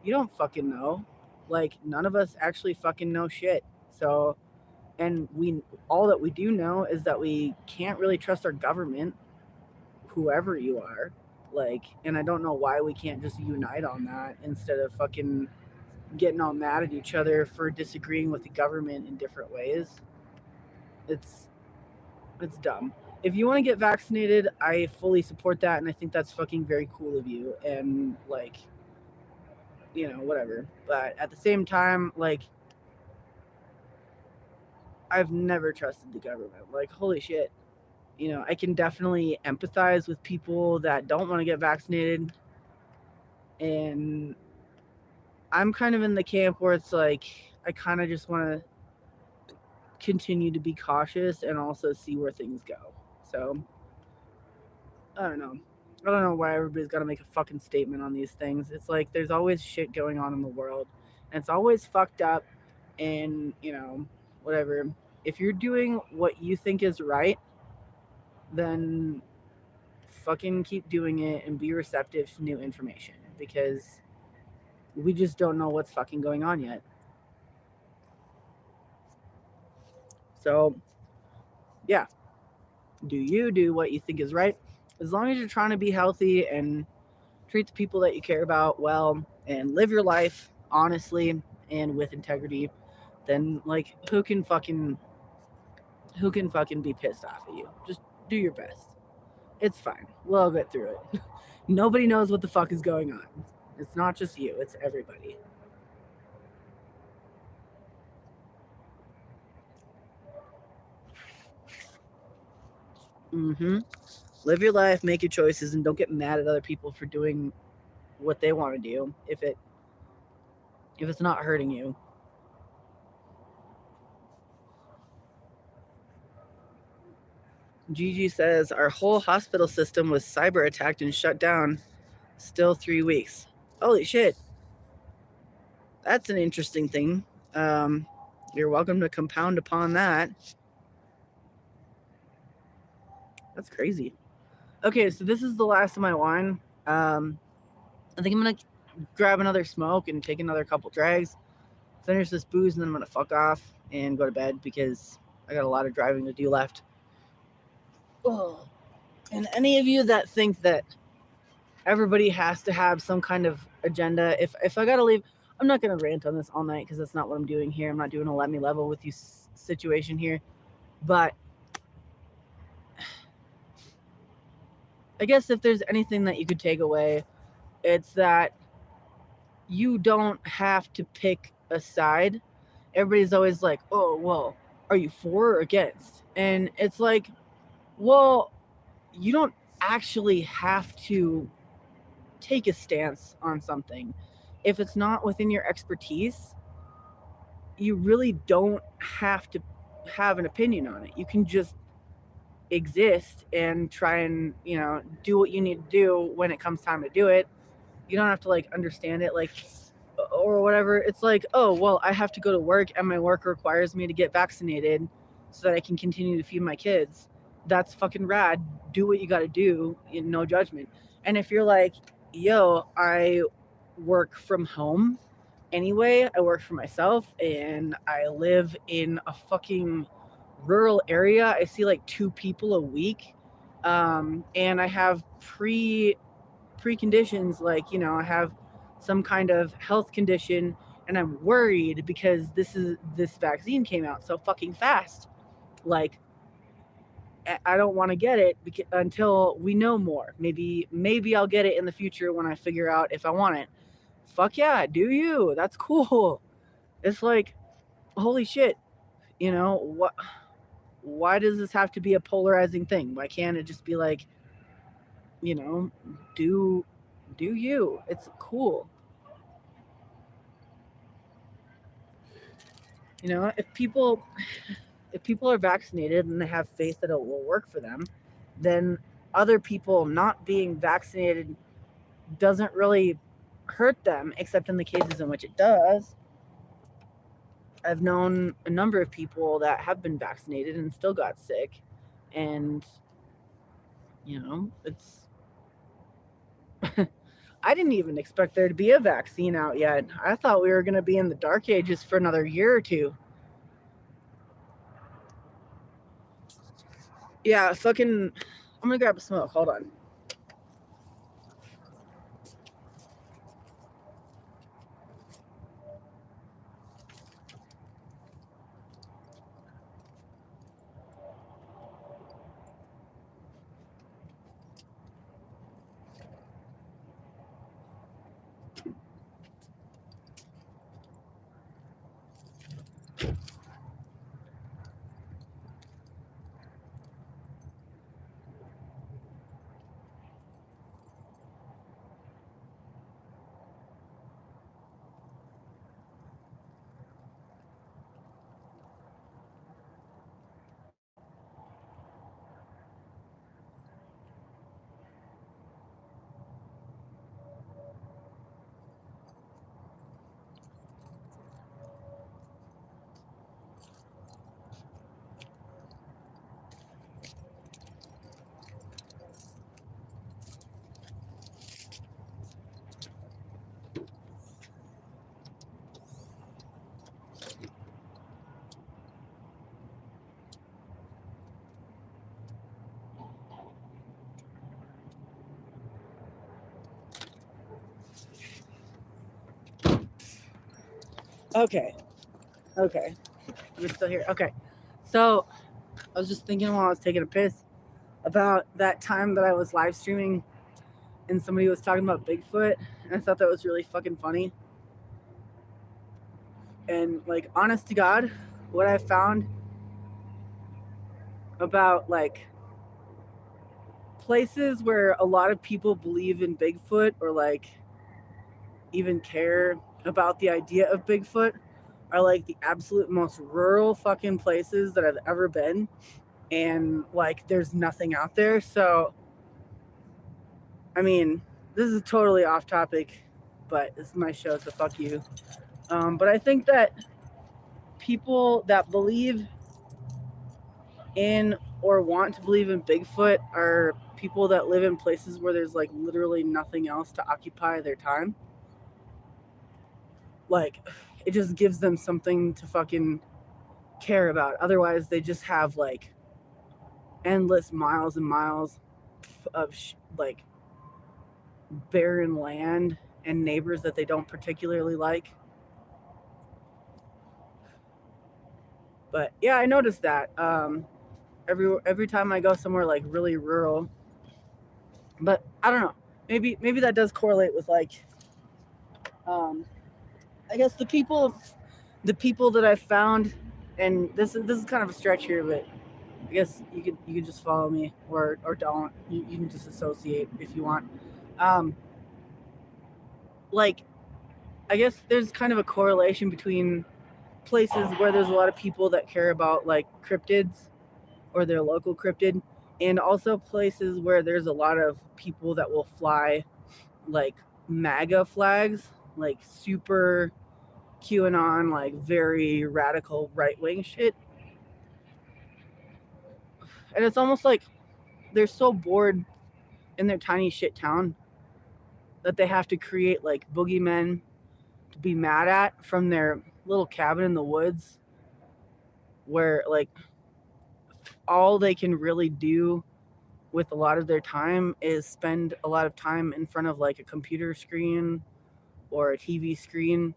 You don't fucking know. Like none of us actually fucking know shit. So, and we all that we do know is that we can't really trust our government, whoever you are. Like, and I don't know why we can't just unite on that instead of fucking getting all mad at each other for disagreeing with the government in different ways. It's it's dumb. If you want to get vaccinated, I fully support that, and I think that's fucking very cool of you. And like, whatever. But at the same time, like, I've never trusted the government. Like, holy shit. I can definitely empathize with people that don't want to get vaccinated, and I'm kind of in the camp where it's like I kind of just want to continue to be cautious and also see where things go. So I don't know. I don't know why everybody's got to make a fucking statement on these things. It's like there's always shit going on in the world, and it's always fucked up. And whatever. If you're doing what you think is right, then fucking keep doing it and be receptive to new information because we just don't know what's fucking going on yet. So, yeah, do you do what you think is right? As long as you're trying to be healthy and treat the people that you care about well and live your life, honestly and with integrity, then like who can fucking be pissed off at you? Just do your best. It's fine. We'll all get through it. Nobody knows what the fuck is going on. It's not just you, it's everybody. Live your life, make your choices, and don't get mad at other people for doing what they want to do if it's not hurting you. Gigi says our whole hospital system was cyber attacked and shut down. Still 3 weeks. Holy shit. That's an interesting thing. You're welcome to compound upon that. That's crazy. Okay, so this is the last of my wine. I think I'm gonna grab another smoke and take another couple drags, finish this booze, and then I'm gonna fuck off and go to bed because I got a lot of driving to do left. Oh. And any of you that think that everybody has to have some kind of agenda, if I gotta leave, I'm not gonna rant on this all night because that's not what I'm doing here. I'm not doing a let me level with you situation here. But I guess if there's anything that you could take away, it's that you don't have to pick a side. Everybody's always like, oh, well, are you for or against? And it's like, well, you don't actually have to take a stance on something. If it's not within your expertise, you really don't have to have an opinion on it. You can just exist and try and, do what you need to do when it comes time to do it. You don't have to like understand it like or whatever. It's like, oh, well, I have to go to work and my work requires me to get vaccinated so that I can continue to feed my kids. That's fucking rad. Do what you got to do, no judgment. And if you're like, yo, I work from home anyway, I work for myself and I live in a fucking rural area, I see like 2 people a week, and I have preconditions, like, I have some kind of health condition and I'm worried because this vaccine came out so fucking fast. Like, I don't want to get it until we know more. Maybe I'll get it in the future when I figure out if I want it. Fuck yeah, do you? That's cool. It's like, holy shit, what? Why does this have to be a polarizing thing? Why can't it just be like, do you? It's cool. If people are vaccinated and they have faith that it will work for them, then other people not being vaccinated doesn't really hurt them, except in the cases in which it does. I've known a number of people that have been vaccinated and still got sick, and it's I didn't even expect there to be a vaccine out yet. I thought we were going to be in the dark ages for another year or two. Yeah, fucking, I'm going to grab a smoke. Hold on. Okay. We're still here. Okay. So I was just thinking while I was taking a piss about that time that I was live streaming and somebody was talking about Bigfoot, and I thought that was really fucking funny. And like, honest to God, what I found about like places where a lot of people believe in Bigfoot or like even care about the idea of Bigfoot are like the absolute most rural fucking places that I've ever been. And like, there's nothing out there. So, I mean, this is totally off topic, but this is my show, so fuck you. But I think that people that believe in or want to believe in Bigfoot are people that live in places where there's like literally nothing else to occupy their time. Like, it just gives them something to fucking care about. Otherwise, they just have like endless miles and miles of like barren land and neighbors that they don't particularly like. But yeah, I noticed that every time I go somewhere like really rural. But I don't know. Maybe that does correlate with like I guess the people that I found, and this is kind of a stretch here, but I guess you could just follow me or don't. You can just associate if you want. Like, I guess there's kind of a correlation between places where there's a lot of people that care about like cryptids or their local cryptid, and also places where there's a lot of people that will fly like MAGA flags, like super QAnon, like very radical right wing shit. And it's almost like they're so bored in their tiny shit town that they have to create like boogeymen to be mad at from their little cabin in the woods, where like all they can really do with a lot of their time is spend a lot of time in front of like a computer screen or a TV screen.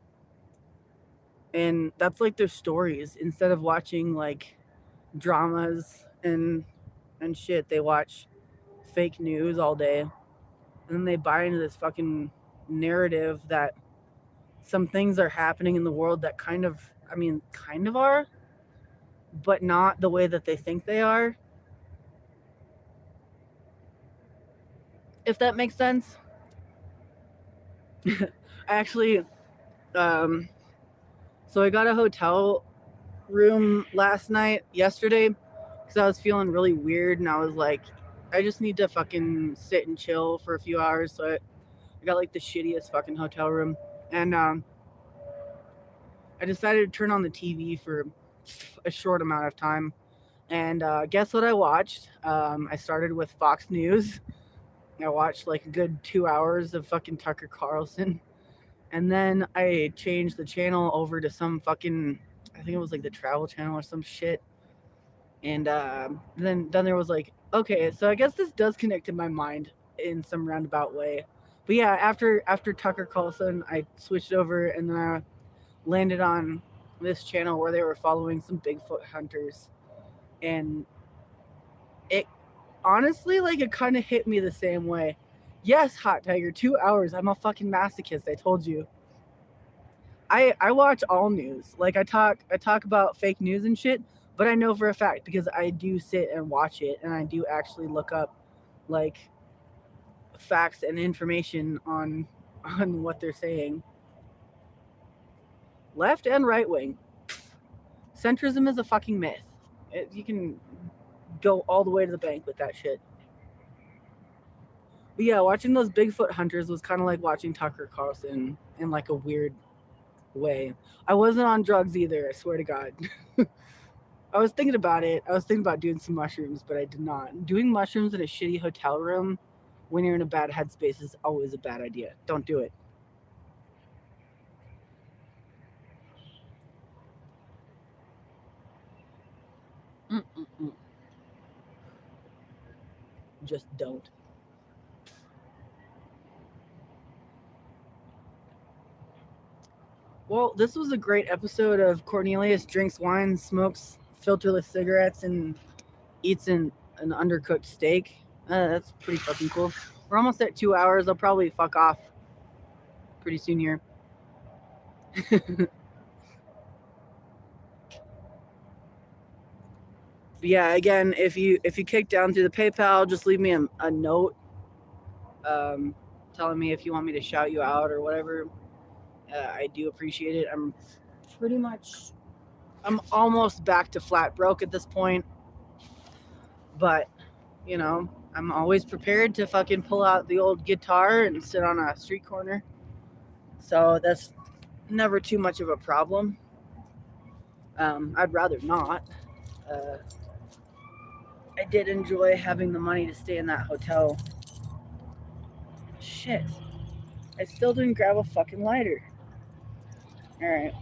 And that's like their stories. Instead of watching like dramas and shit, they watch fake news all day. And then they buy into this fucking narrative that some things are happening in the world that kind of are, but not the way that they think they are. If that makes sense. Actually, so I got a hotel room yesterday, because I was feeling really weird, and I was like, I just need to fucking sit and chill for a few hours. So I got like the shittiest fucking hotel room, and I decided to turn on the TV for a short amount of time. And guess what I watched? I started with Fox News. I watched like a good 2 hours of fucking Tucker Carlson. And then I changed the channel over to some fucking, I think it was like the Travel Channel or some shit. And then there was like, okay, so I guess this does connect to my mind in some roundabout way. But yeah, after Tucker Carlson, I switched over, and then I landed on this channel where they were following some Bigfoot hunters. And it honestly, like, it kind of hit me the same way. Yes, Hot Tiger, 2 hours. I'm a fucking masochist. I told you. I watch all news. Like, I talk about fake news and shit, but I know for a fact, because I do sit and watch it, and I do actually look up like facts and information on what they're saying. Left and right wing. Centrism is a fucking myth. You can go all the way to the bank with that shit. But yeah, watching those Bigfoot hunters was kind of like watching Tucker Carlson in like a weird way. I wasn't on drugs either, I swear to God. I was thinking about it. I was thinking about doing some mushrooms, but I did not. Doing mushrooms in a shitty hotel room when you're in a bad headspace is always a bad idea. Don't do it. Mm-mm-mm. Just don't. Well, this was a great episode of Cornelius drinks wine, smokes filterless cigarettes, and eats an undercooked steak. That's pretty fucking cool. We're almost at 2 hours. I'll probably fuck off pretty soon here. Yeah, again, if you kick down through the PayPal, just leave me a note telling me if you want me to shout you out or whatever. I do appreciate it. I'm almost back to flat broke at this point, but you know, I'm always prepared to fucking pull out the old guitar and sit on a street corner. So that's never too much of a problem. I'd rather not. Uh, I did enjoy having the money to stay in that hotel. Shit. I still didn't grab a fucking lighter. Alright.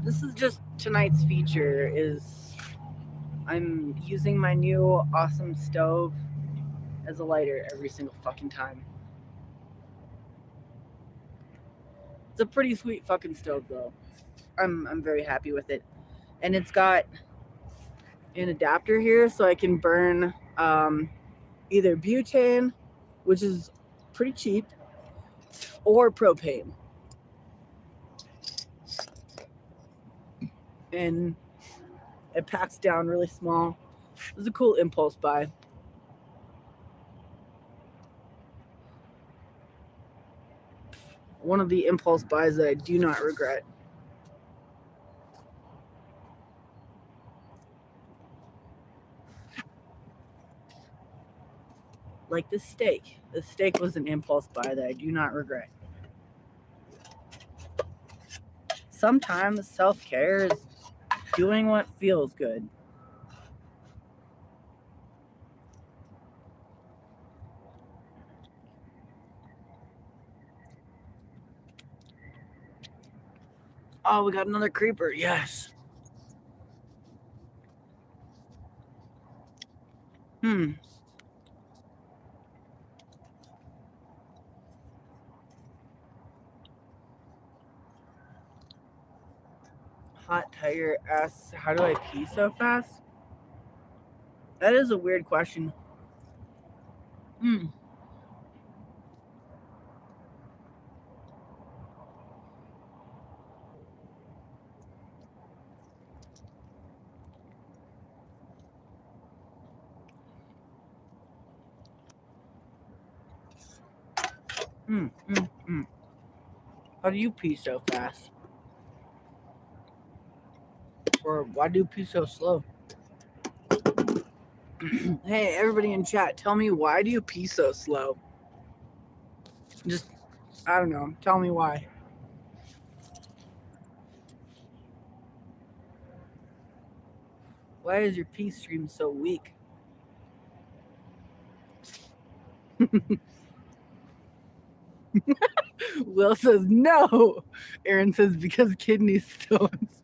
This is just tonight's feature is I'm using my new awesome stove as a lighter every single fucking time. It's a pretty sweet fucking stove though. I'm very happy with it. And it's got an adapter here so I can burn either butane, which is pretty cheap, or propane. And it packs down really small. It was a cool impulse buy. One of the impulse buys that I do not regret. Like this steak. The steak was an impulse buy that I do not regret. Sometimes self-care is doing what feels good. Oh, we got another creeper. Yes. Hot Tiger asks, how do I pee so fast? That is a weird question. How do you pee so fast? Or why do you pee so slow? Hey, everybody in chat, tell me, why do you pee so slow? Just, I don't know, tell me why. Why is your pee stream so weak? Will says no. Aaron says because kidney stones.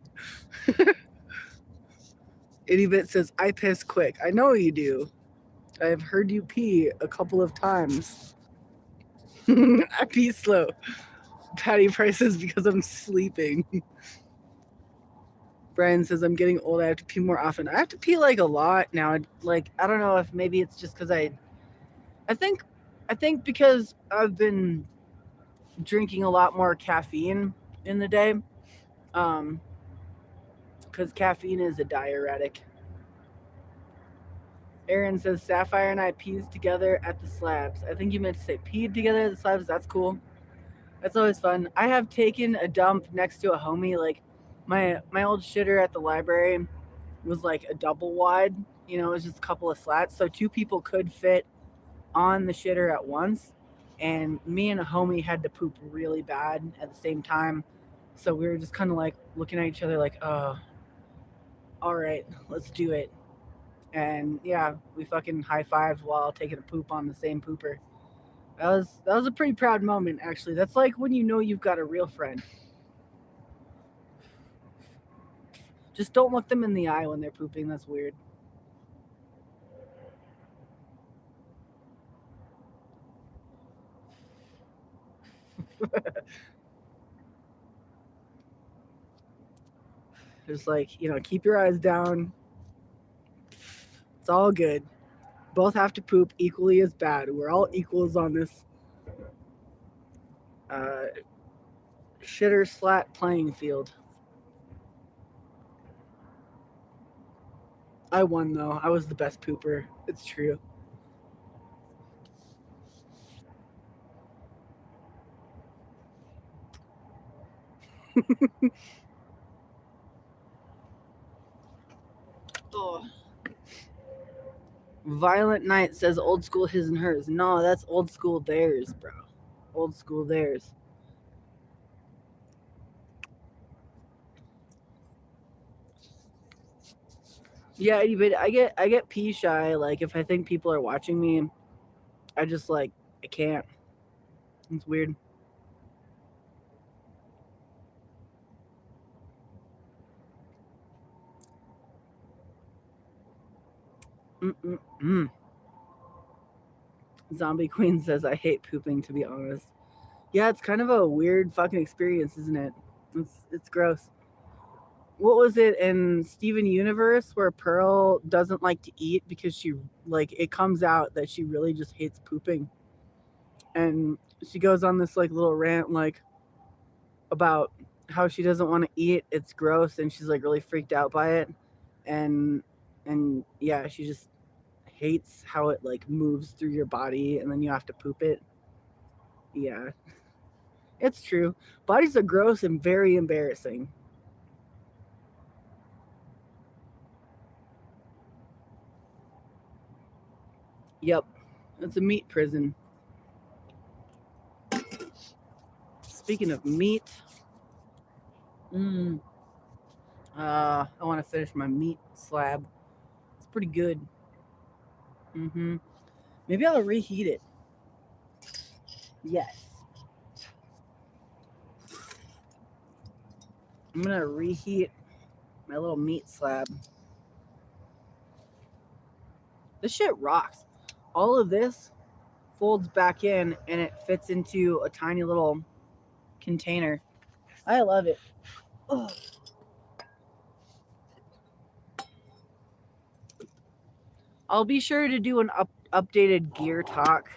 Idiot says I piss quick. I know you do. I've heard you pee a couple of times. I pee slow. Patty Price says because I'm sleeping. Brian says I'm getting old. I have to pee more often. I have to pee like a lot now. Like I don't know if maybe it's just because I think because I've been drinking a lot more caffeine in the day. Because caffeine is a diuretic. Aaron says Sapphire and I peed together at the slabs. I think you meant to say peed together at the slabs. That's cool. That's always fun. I have taken a dump next to a homie. Like my old shitter at the library was like a double wide. You know, it was just a couple of slats, so two people could fit on the shitter at once. And me and a homie had to poop really bad at the same time. So we were just kind of like looking at each other like, oh, all right, let's do it. And yeah, we fucking high-fived while taking a poop on the same pooper. That was a pretty proud moment, actually. That's like when you know you've got a real friend. Just don't look them in the eye when they're pooping. That's weird. Just like, you know, keep your eyes down. It's all good. Both have to poop equally as bad. We're all equals on this shitter slat playing field. I won though. I was the best pooper. It's true. Oh. Violent Night says old school his and hers. No, that's old school theirs, bro. Old school theirs. Yeah, but I get pee shy. Like if I think people are watching me, I just like I can't. It's weird. Mm-mm-mm. Zombie Queen says I hate pooping. To be honest, yeah, it's kind of a weird fucking experience, isn't it? It's gross. What was it in Steven Universe where Pearl doesn't like to eat because she like it comes out that she really just hates pooping, and she goes on this like little rant like about how she doesn't want to eat, it's gross, and she's like really freaked out by it, and yeah, she just hates how it like moves through your body and then you have to poop it. Yeah, it's true. Bodies are gross and very embarrassing. Yep, it's a meat prison. Speaking of meat, mm, I want to finish my meat slab. It's pretty good. Maybe I'll reheat it. Yes, I'm gonna reheat my little meat slab. This shit rocks. All of this folds back in and it fits into a tiny little container. I love it. Ugh. I'll be sure to do an updated gear talk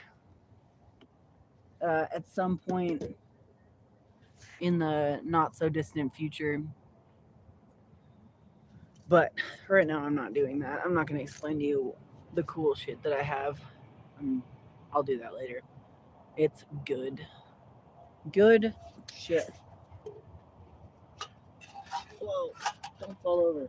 at some point in the not so distant future. But right now, I'm not doing that. I'm not going to explain to you the cool shit that I have. I'll do that later. It's good. Good shit. Whoa, don't fall over.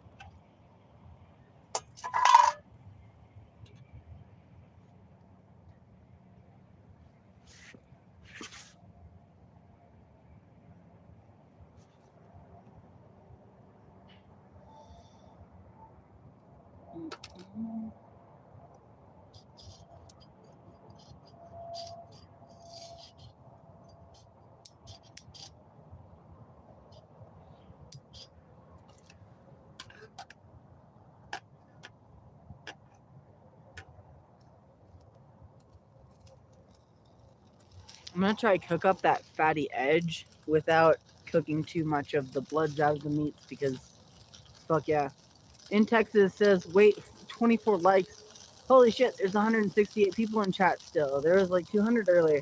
I'm gonna try to cook up that fatty edge without cooking too much of the bloods out of the meats because fuck yeah. In Texas says wait 24 likes. Holy shit, there's 168 people in chat still. There was like 200 earlier.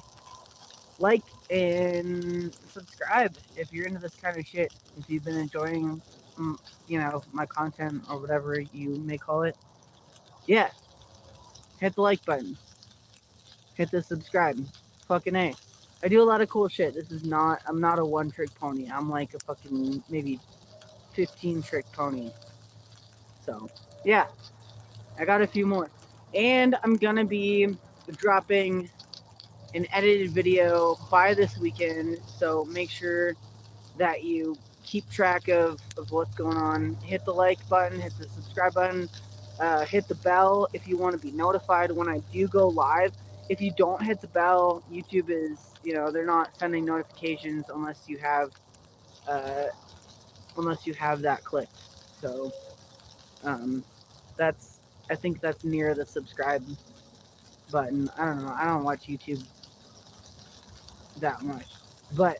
Like and subscribe if you're into this kind of shit. If you've been enjoying, you know, my content or whatever you may call it. Yeah, hit the like button. Hit the subscribe. Fucking A. I do a lot of cool shit. I'm not a one trick pony. I'm like a fucking maybe 15 trick pony. So, yeah, I got a few more. And I'm gonna be dropping an edited video by this weekend. So make sure that you keep track of what's going on. Hit the like button, hit the subscribe button, hit the bell if you want to be notified when I do go live. If you don't hit the bell, YouTube is, you know, they're not sending notifications uh, unless you have that clicked. So that's I think that's near the subscribe button. I don't know. I don't watch YouTube that much. But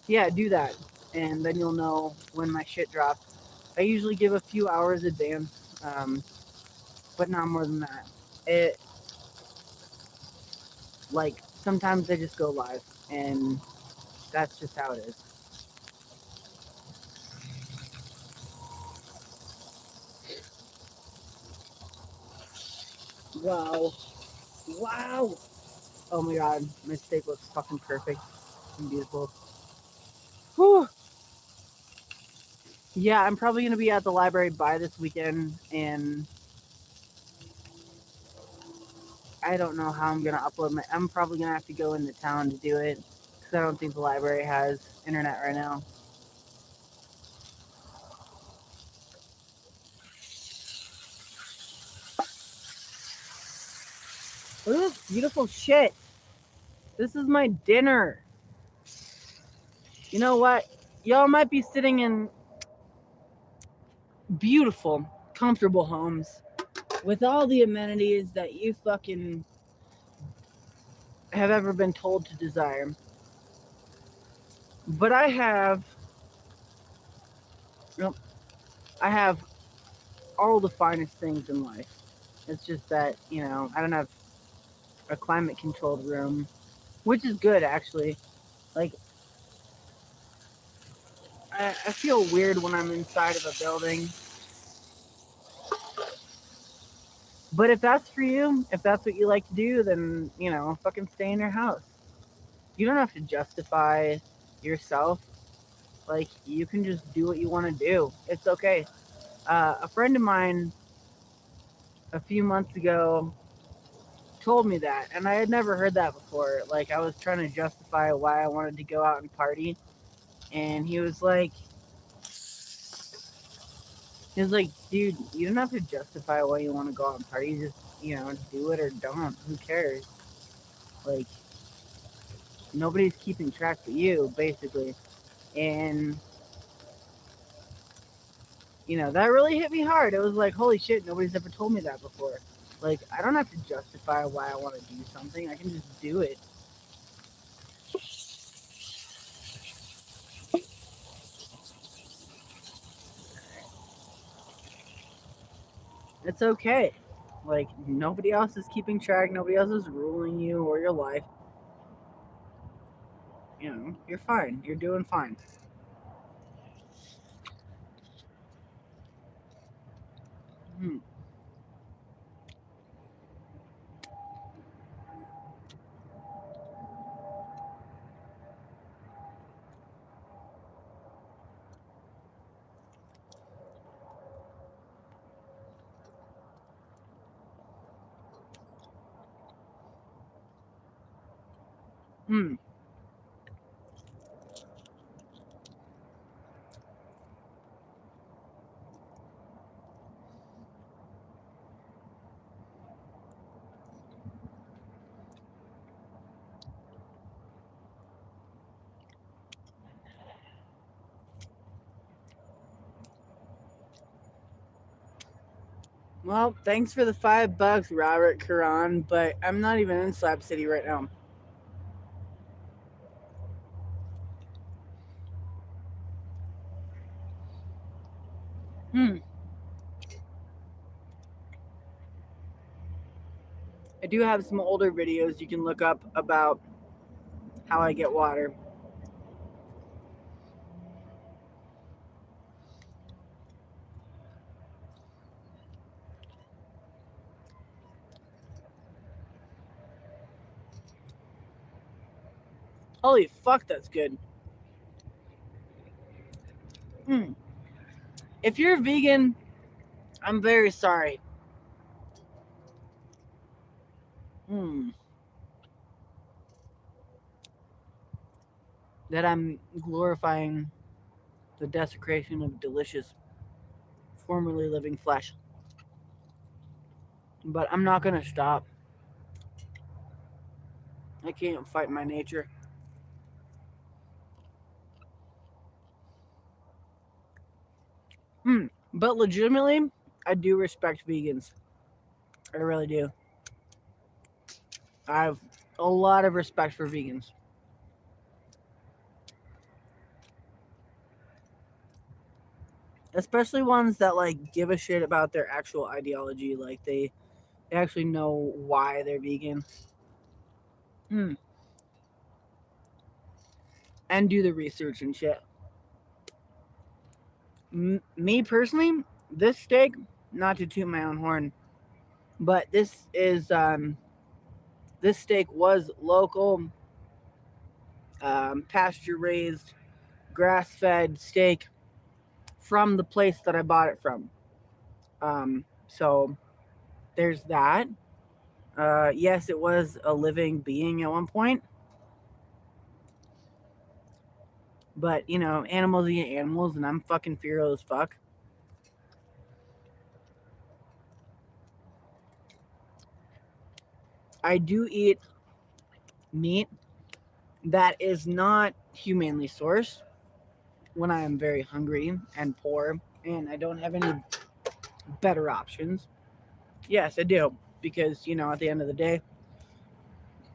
yeah, do that, and then you'll know when my shit drops. I usually give a few hours advance, but not more than that. It like sometimes I just go live, and that's just how it is. Wow. Wow. Oh my god, my steak looks fucking perfect and beautiful. Whew. Yeah, I'm probably gonna be at the library by this weekend, and I don't know how I'm gonna upload my. I'm probably gonna have to go into town to do it because I don't think the library has internet right now. Look at this beautiful shit. This is my dinner. You know what? Y'all might be sitting in beautiful, comfortable homes with all the amenities that you fucking have ever been told to desire. But I have, I have all the finest things in life. It's just that, I don't have a climate controlled room, which is good actually. Like, I feel weird when I'm inside of a building. But if that's for you, if that's what you like to do, then, fucking stay in your house. You don't have to justify yourself. Like, you can just do what you want to do. It's okay. A friend of mine a few months ago told me that, and I had never heard that before. Like, I was trying to justify why I wanted to go out and party, and he was like, dude, you don't have to justify why you want to go out and party. Just, do it or don't. Who cares? Like, nobody's keeping track but you, basically. And, that really hit me hard. It was like, holy shit, nobody's ever told me that before. Like, I don't have to justify why I want to do something. I can just do it. It's okay. Like, nobody else is keeping track. Nobody else is ruling you or your life. You're fine. You're doing fine. Hmm. Hmm. Well, thanks for the $5, Robert Karan, but I'm not even in Slab City right now. Hmm. I do have some older videos you can look up about how I get water. Holy fuck, that's good. Hmm. If you're vegan, I'm very sorry. Hmm. That I'm glorifying the desecration of delicious, formerly living flesh. But I'm not gonna stop. I can't fight my nature. Hmm. But legitimately, I do respect vegans. I really do. I have a lot of respect for vegans. especially ones that like give a shit about their actual ideology, like they actually know why they're vegan. And do the research and shit. Me personally, this steak, not to toot my own horn, but this steak was local, pasture raised, grass fed steak from the place that I bought it from. So there's that. Yes, it was a living being at one point, but you know, animals eat animals, and I'm fucking feral as fuck. I do eat meat that is not humanely sourced when I am very hungry and poor and I don't have any better options. Yes, I do, because you know, at the end of the day,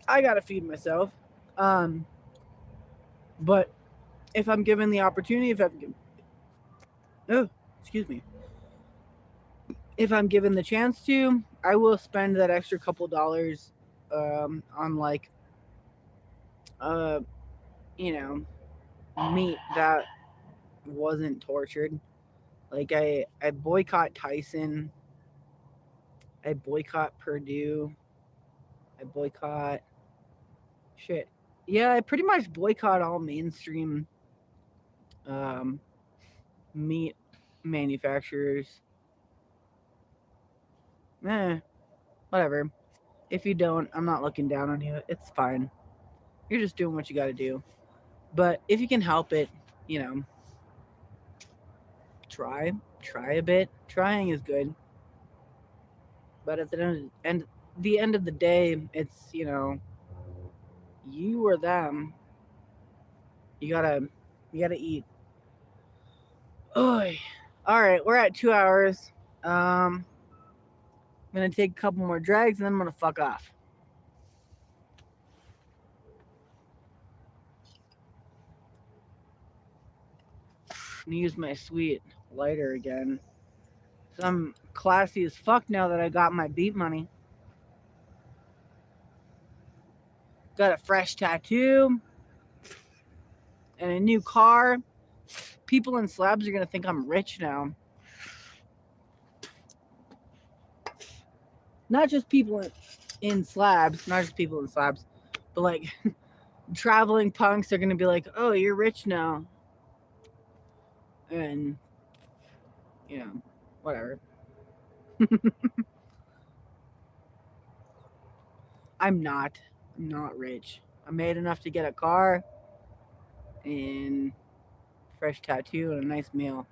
I gotta feed myself. Um, but if I'm given the opportunity, oh, excuse me, if I'm given the chance to, I will spend that extra couple dollars on like, uh, you know, meat that wasn't tortured. Like I boycott Tyson. I boycott Purdue. I boycott shit. Yeah, I pretty much boycott all mainstream um, meat manufacturers. Whatever. If you don't, I'm not looking down on you. It's fine. You're just doing what you got to do. But if you can help it, you know, try a bit. Trying is good. But at the end of the day, it's, you know, you or them. You gotta eat. Oy. All right, we're at 2 hours. I'm gonna take a couple more drags and then I'm gonna fuck off. I'm gonna use my sweet lighter again. So I'm classy as fuck now that I got my beet money. Got a fresh tattoo and a new car. People in Slabs are gonna think I'm rich now. Not just people in Slabs, but like traveling punks are gonna be like, "Oh, you're rich now," and you know, whatever. I'm not rich. I made enough to get a car and fresh tattoo and a nice meal.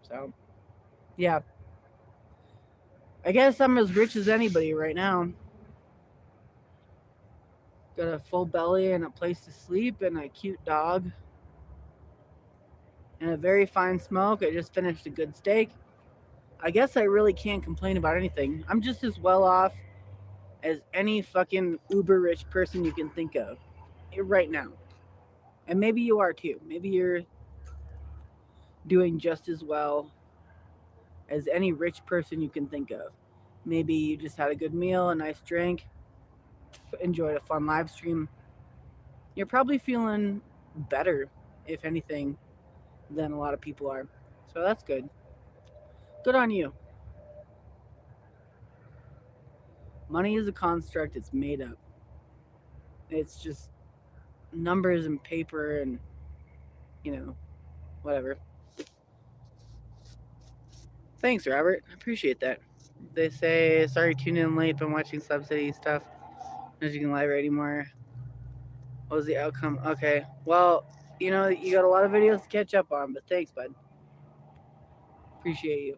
So, yeah. I guess I'm as rich as anybody right now. Got a full belly and a place to sleep and a cute dog and a very fine smoke. I just finished a good steak. I guess I really can't complain about anything. I'm just as well off as any fucking uber rich person you can think of right now. And maybe you are too. Maybe you're doing just as well as any rich person you can think of. Maybe you just had a good meal, a nice drink, enjoyed a fun live stream. You're probably feeling better, if anything, than a lot of people are. So that's good. Good on you. Money is a construct, it's made up. It's just numbers and paper and, you know, whatever. Thanks, Robert. I appreciate that. They say, sorry, tune in late, been watching Slab City stuff. As you can live anymore. What was the outcome? Okay. Well, you know, you got a lot of videos to catch up on, but thanks, bud. Appreciate you.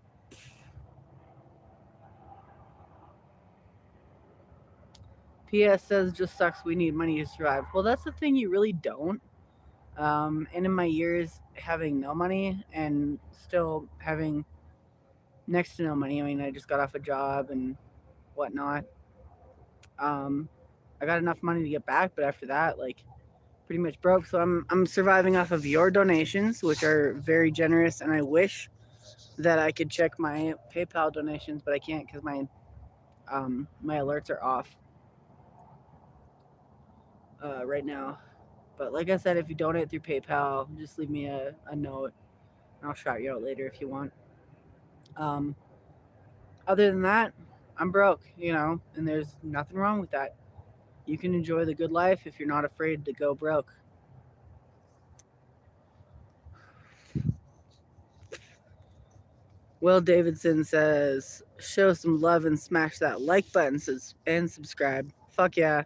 PS says just sucks we need money to survive. Well, that's the thing, you really don't. And in my years having no money and still having next to no money, I mean, I just got off a job and whatnot. I got enough money to get back, but after that, like, pretty much broke. So I'm surviving off of your donations, which are very generous, and I wish that I could check my PayPal donations, but I can't because my alerts are off right now. But like I said, if you donate through PayPal, just leave me a note, and I'll shout you out later if you want. Um, Other than that, I'm broke, and there's nothing wrong with that. You can enjoy the good life if you're not afraid to go broke. Will Davidson says, show some love and smash that like button and subscribe. Fuck yeah.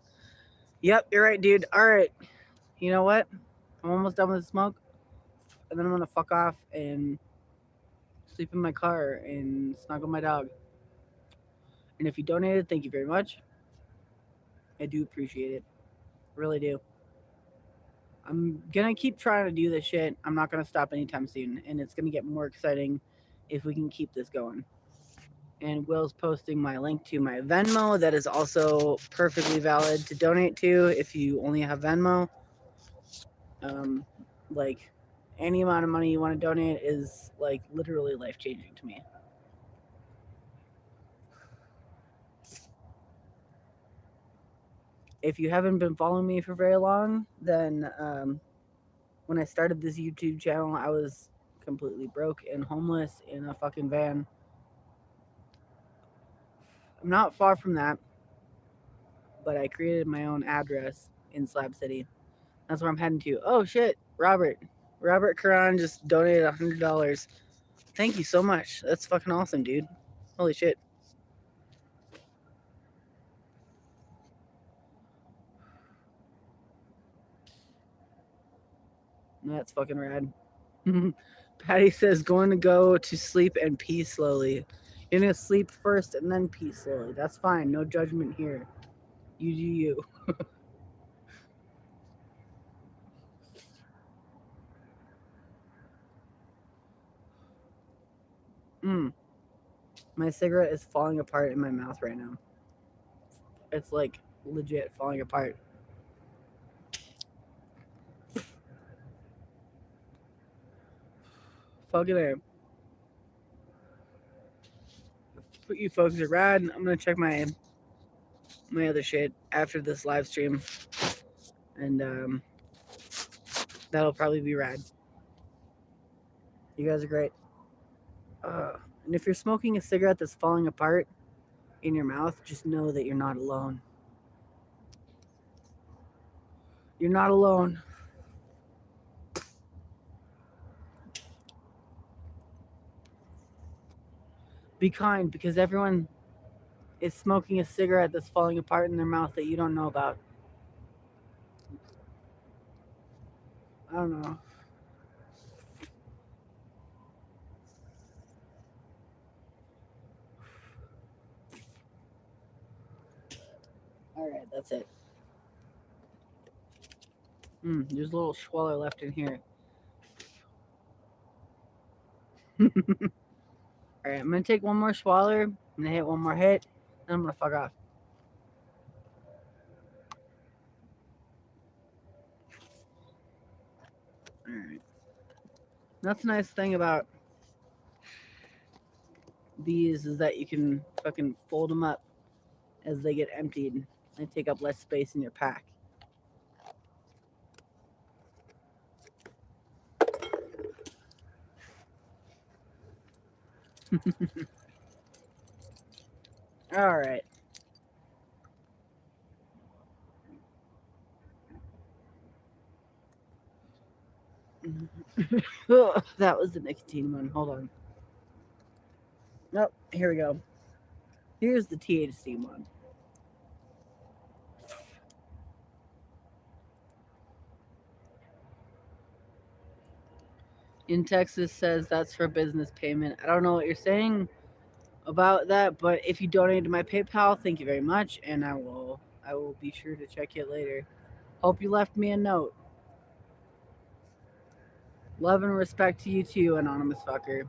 Yep, you're right, dude. All right. You know what? I'm almost done with the smoke, and then I'm going to fuck off and sleep in my car and snuggle my dog. And if you donated, thank you very much. I do appreciate it. Really do. I'm going to keep trying to do this shit. I'm not going to stop anytime soon, and it's going to get more exciting if we can keep this going. And Will's posting my link to my Venmo that is also perfectly valid to donate to if you only have Venmo. Like, any amount of money you want to donate is like literally life-changing to me. If you haven't been following me for very long, then when I started this YouTube channel, I was completely broke and homeless in a fucking van. I'm not far from that, but I created my own address in Slab City. That's where I'm heading to. Oh shit, Robert Karan just donated $100. Thank you so much. That's fucking awesome, dude. Holy shit. That's fucking rad. Patty says, going to go to sleep and pee slowly. You're going to sleep first and then pee slowly. That's fine. No judgment here. You do you. My cigarette is falling apart in my mouth right now. It's like legit falling apart. Fucking A. You folks are rad. I'm going to check my other shit after this live stream. And that'll probably be rad. You guys are great. And if you're smoking a cigarette that's falling apart in your mouth, just know that you're not alone. You're not alone. Be kind, because everyone is smoking a cigarette that's falling apart in their mouth that you don't know about. I don't know. Alright, that's it. There's a little schwaller left in here. Alright, I'm going to take one more schwaller. I'm going to hit one more hit. Then I'm going to fuck off. Alright. That's the nice thing about these is that you can fucking fold them up as they get emptied. They take up less space in your pack. All right. That was the nicotine one. Hold on. Nope. Here we go. Here's the THC one. In Texas says that's for business payment. I don't know what you're saying about that, but if you donate to my PayPal, thank you very much, and I will be sure to check it later. Hope you left me a note. Love and respect to you too, anonymous fucker.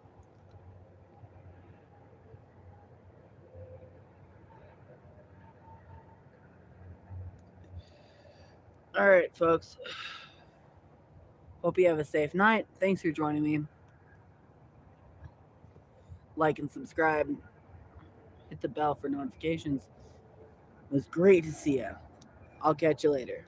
All right, folks. Hope you have a safe night. Thanks for joining me. like and subscribe. Hit the bell for notifications. It was great to see you. I'll catch you later.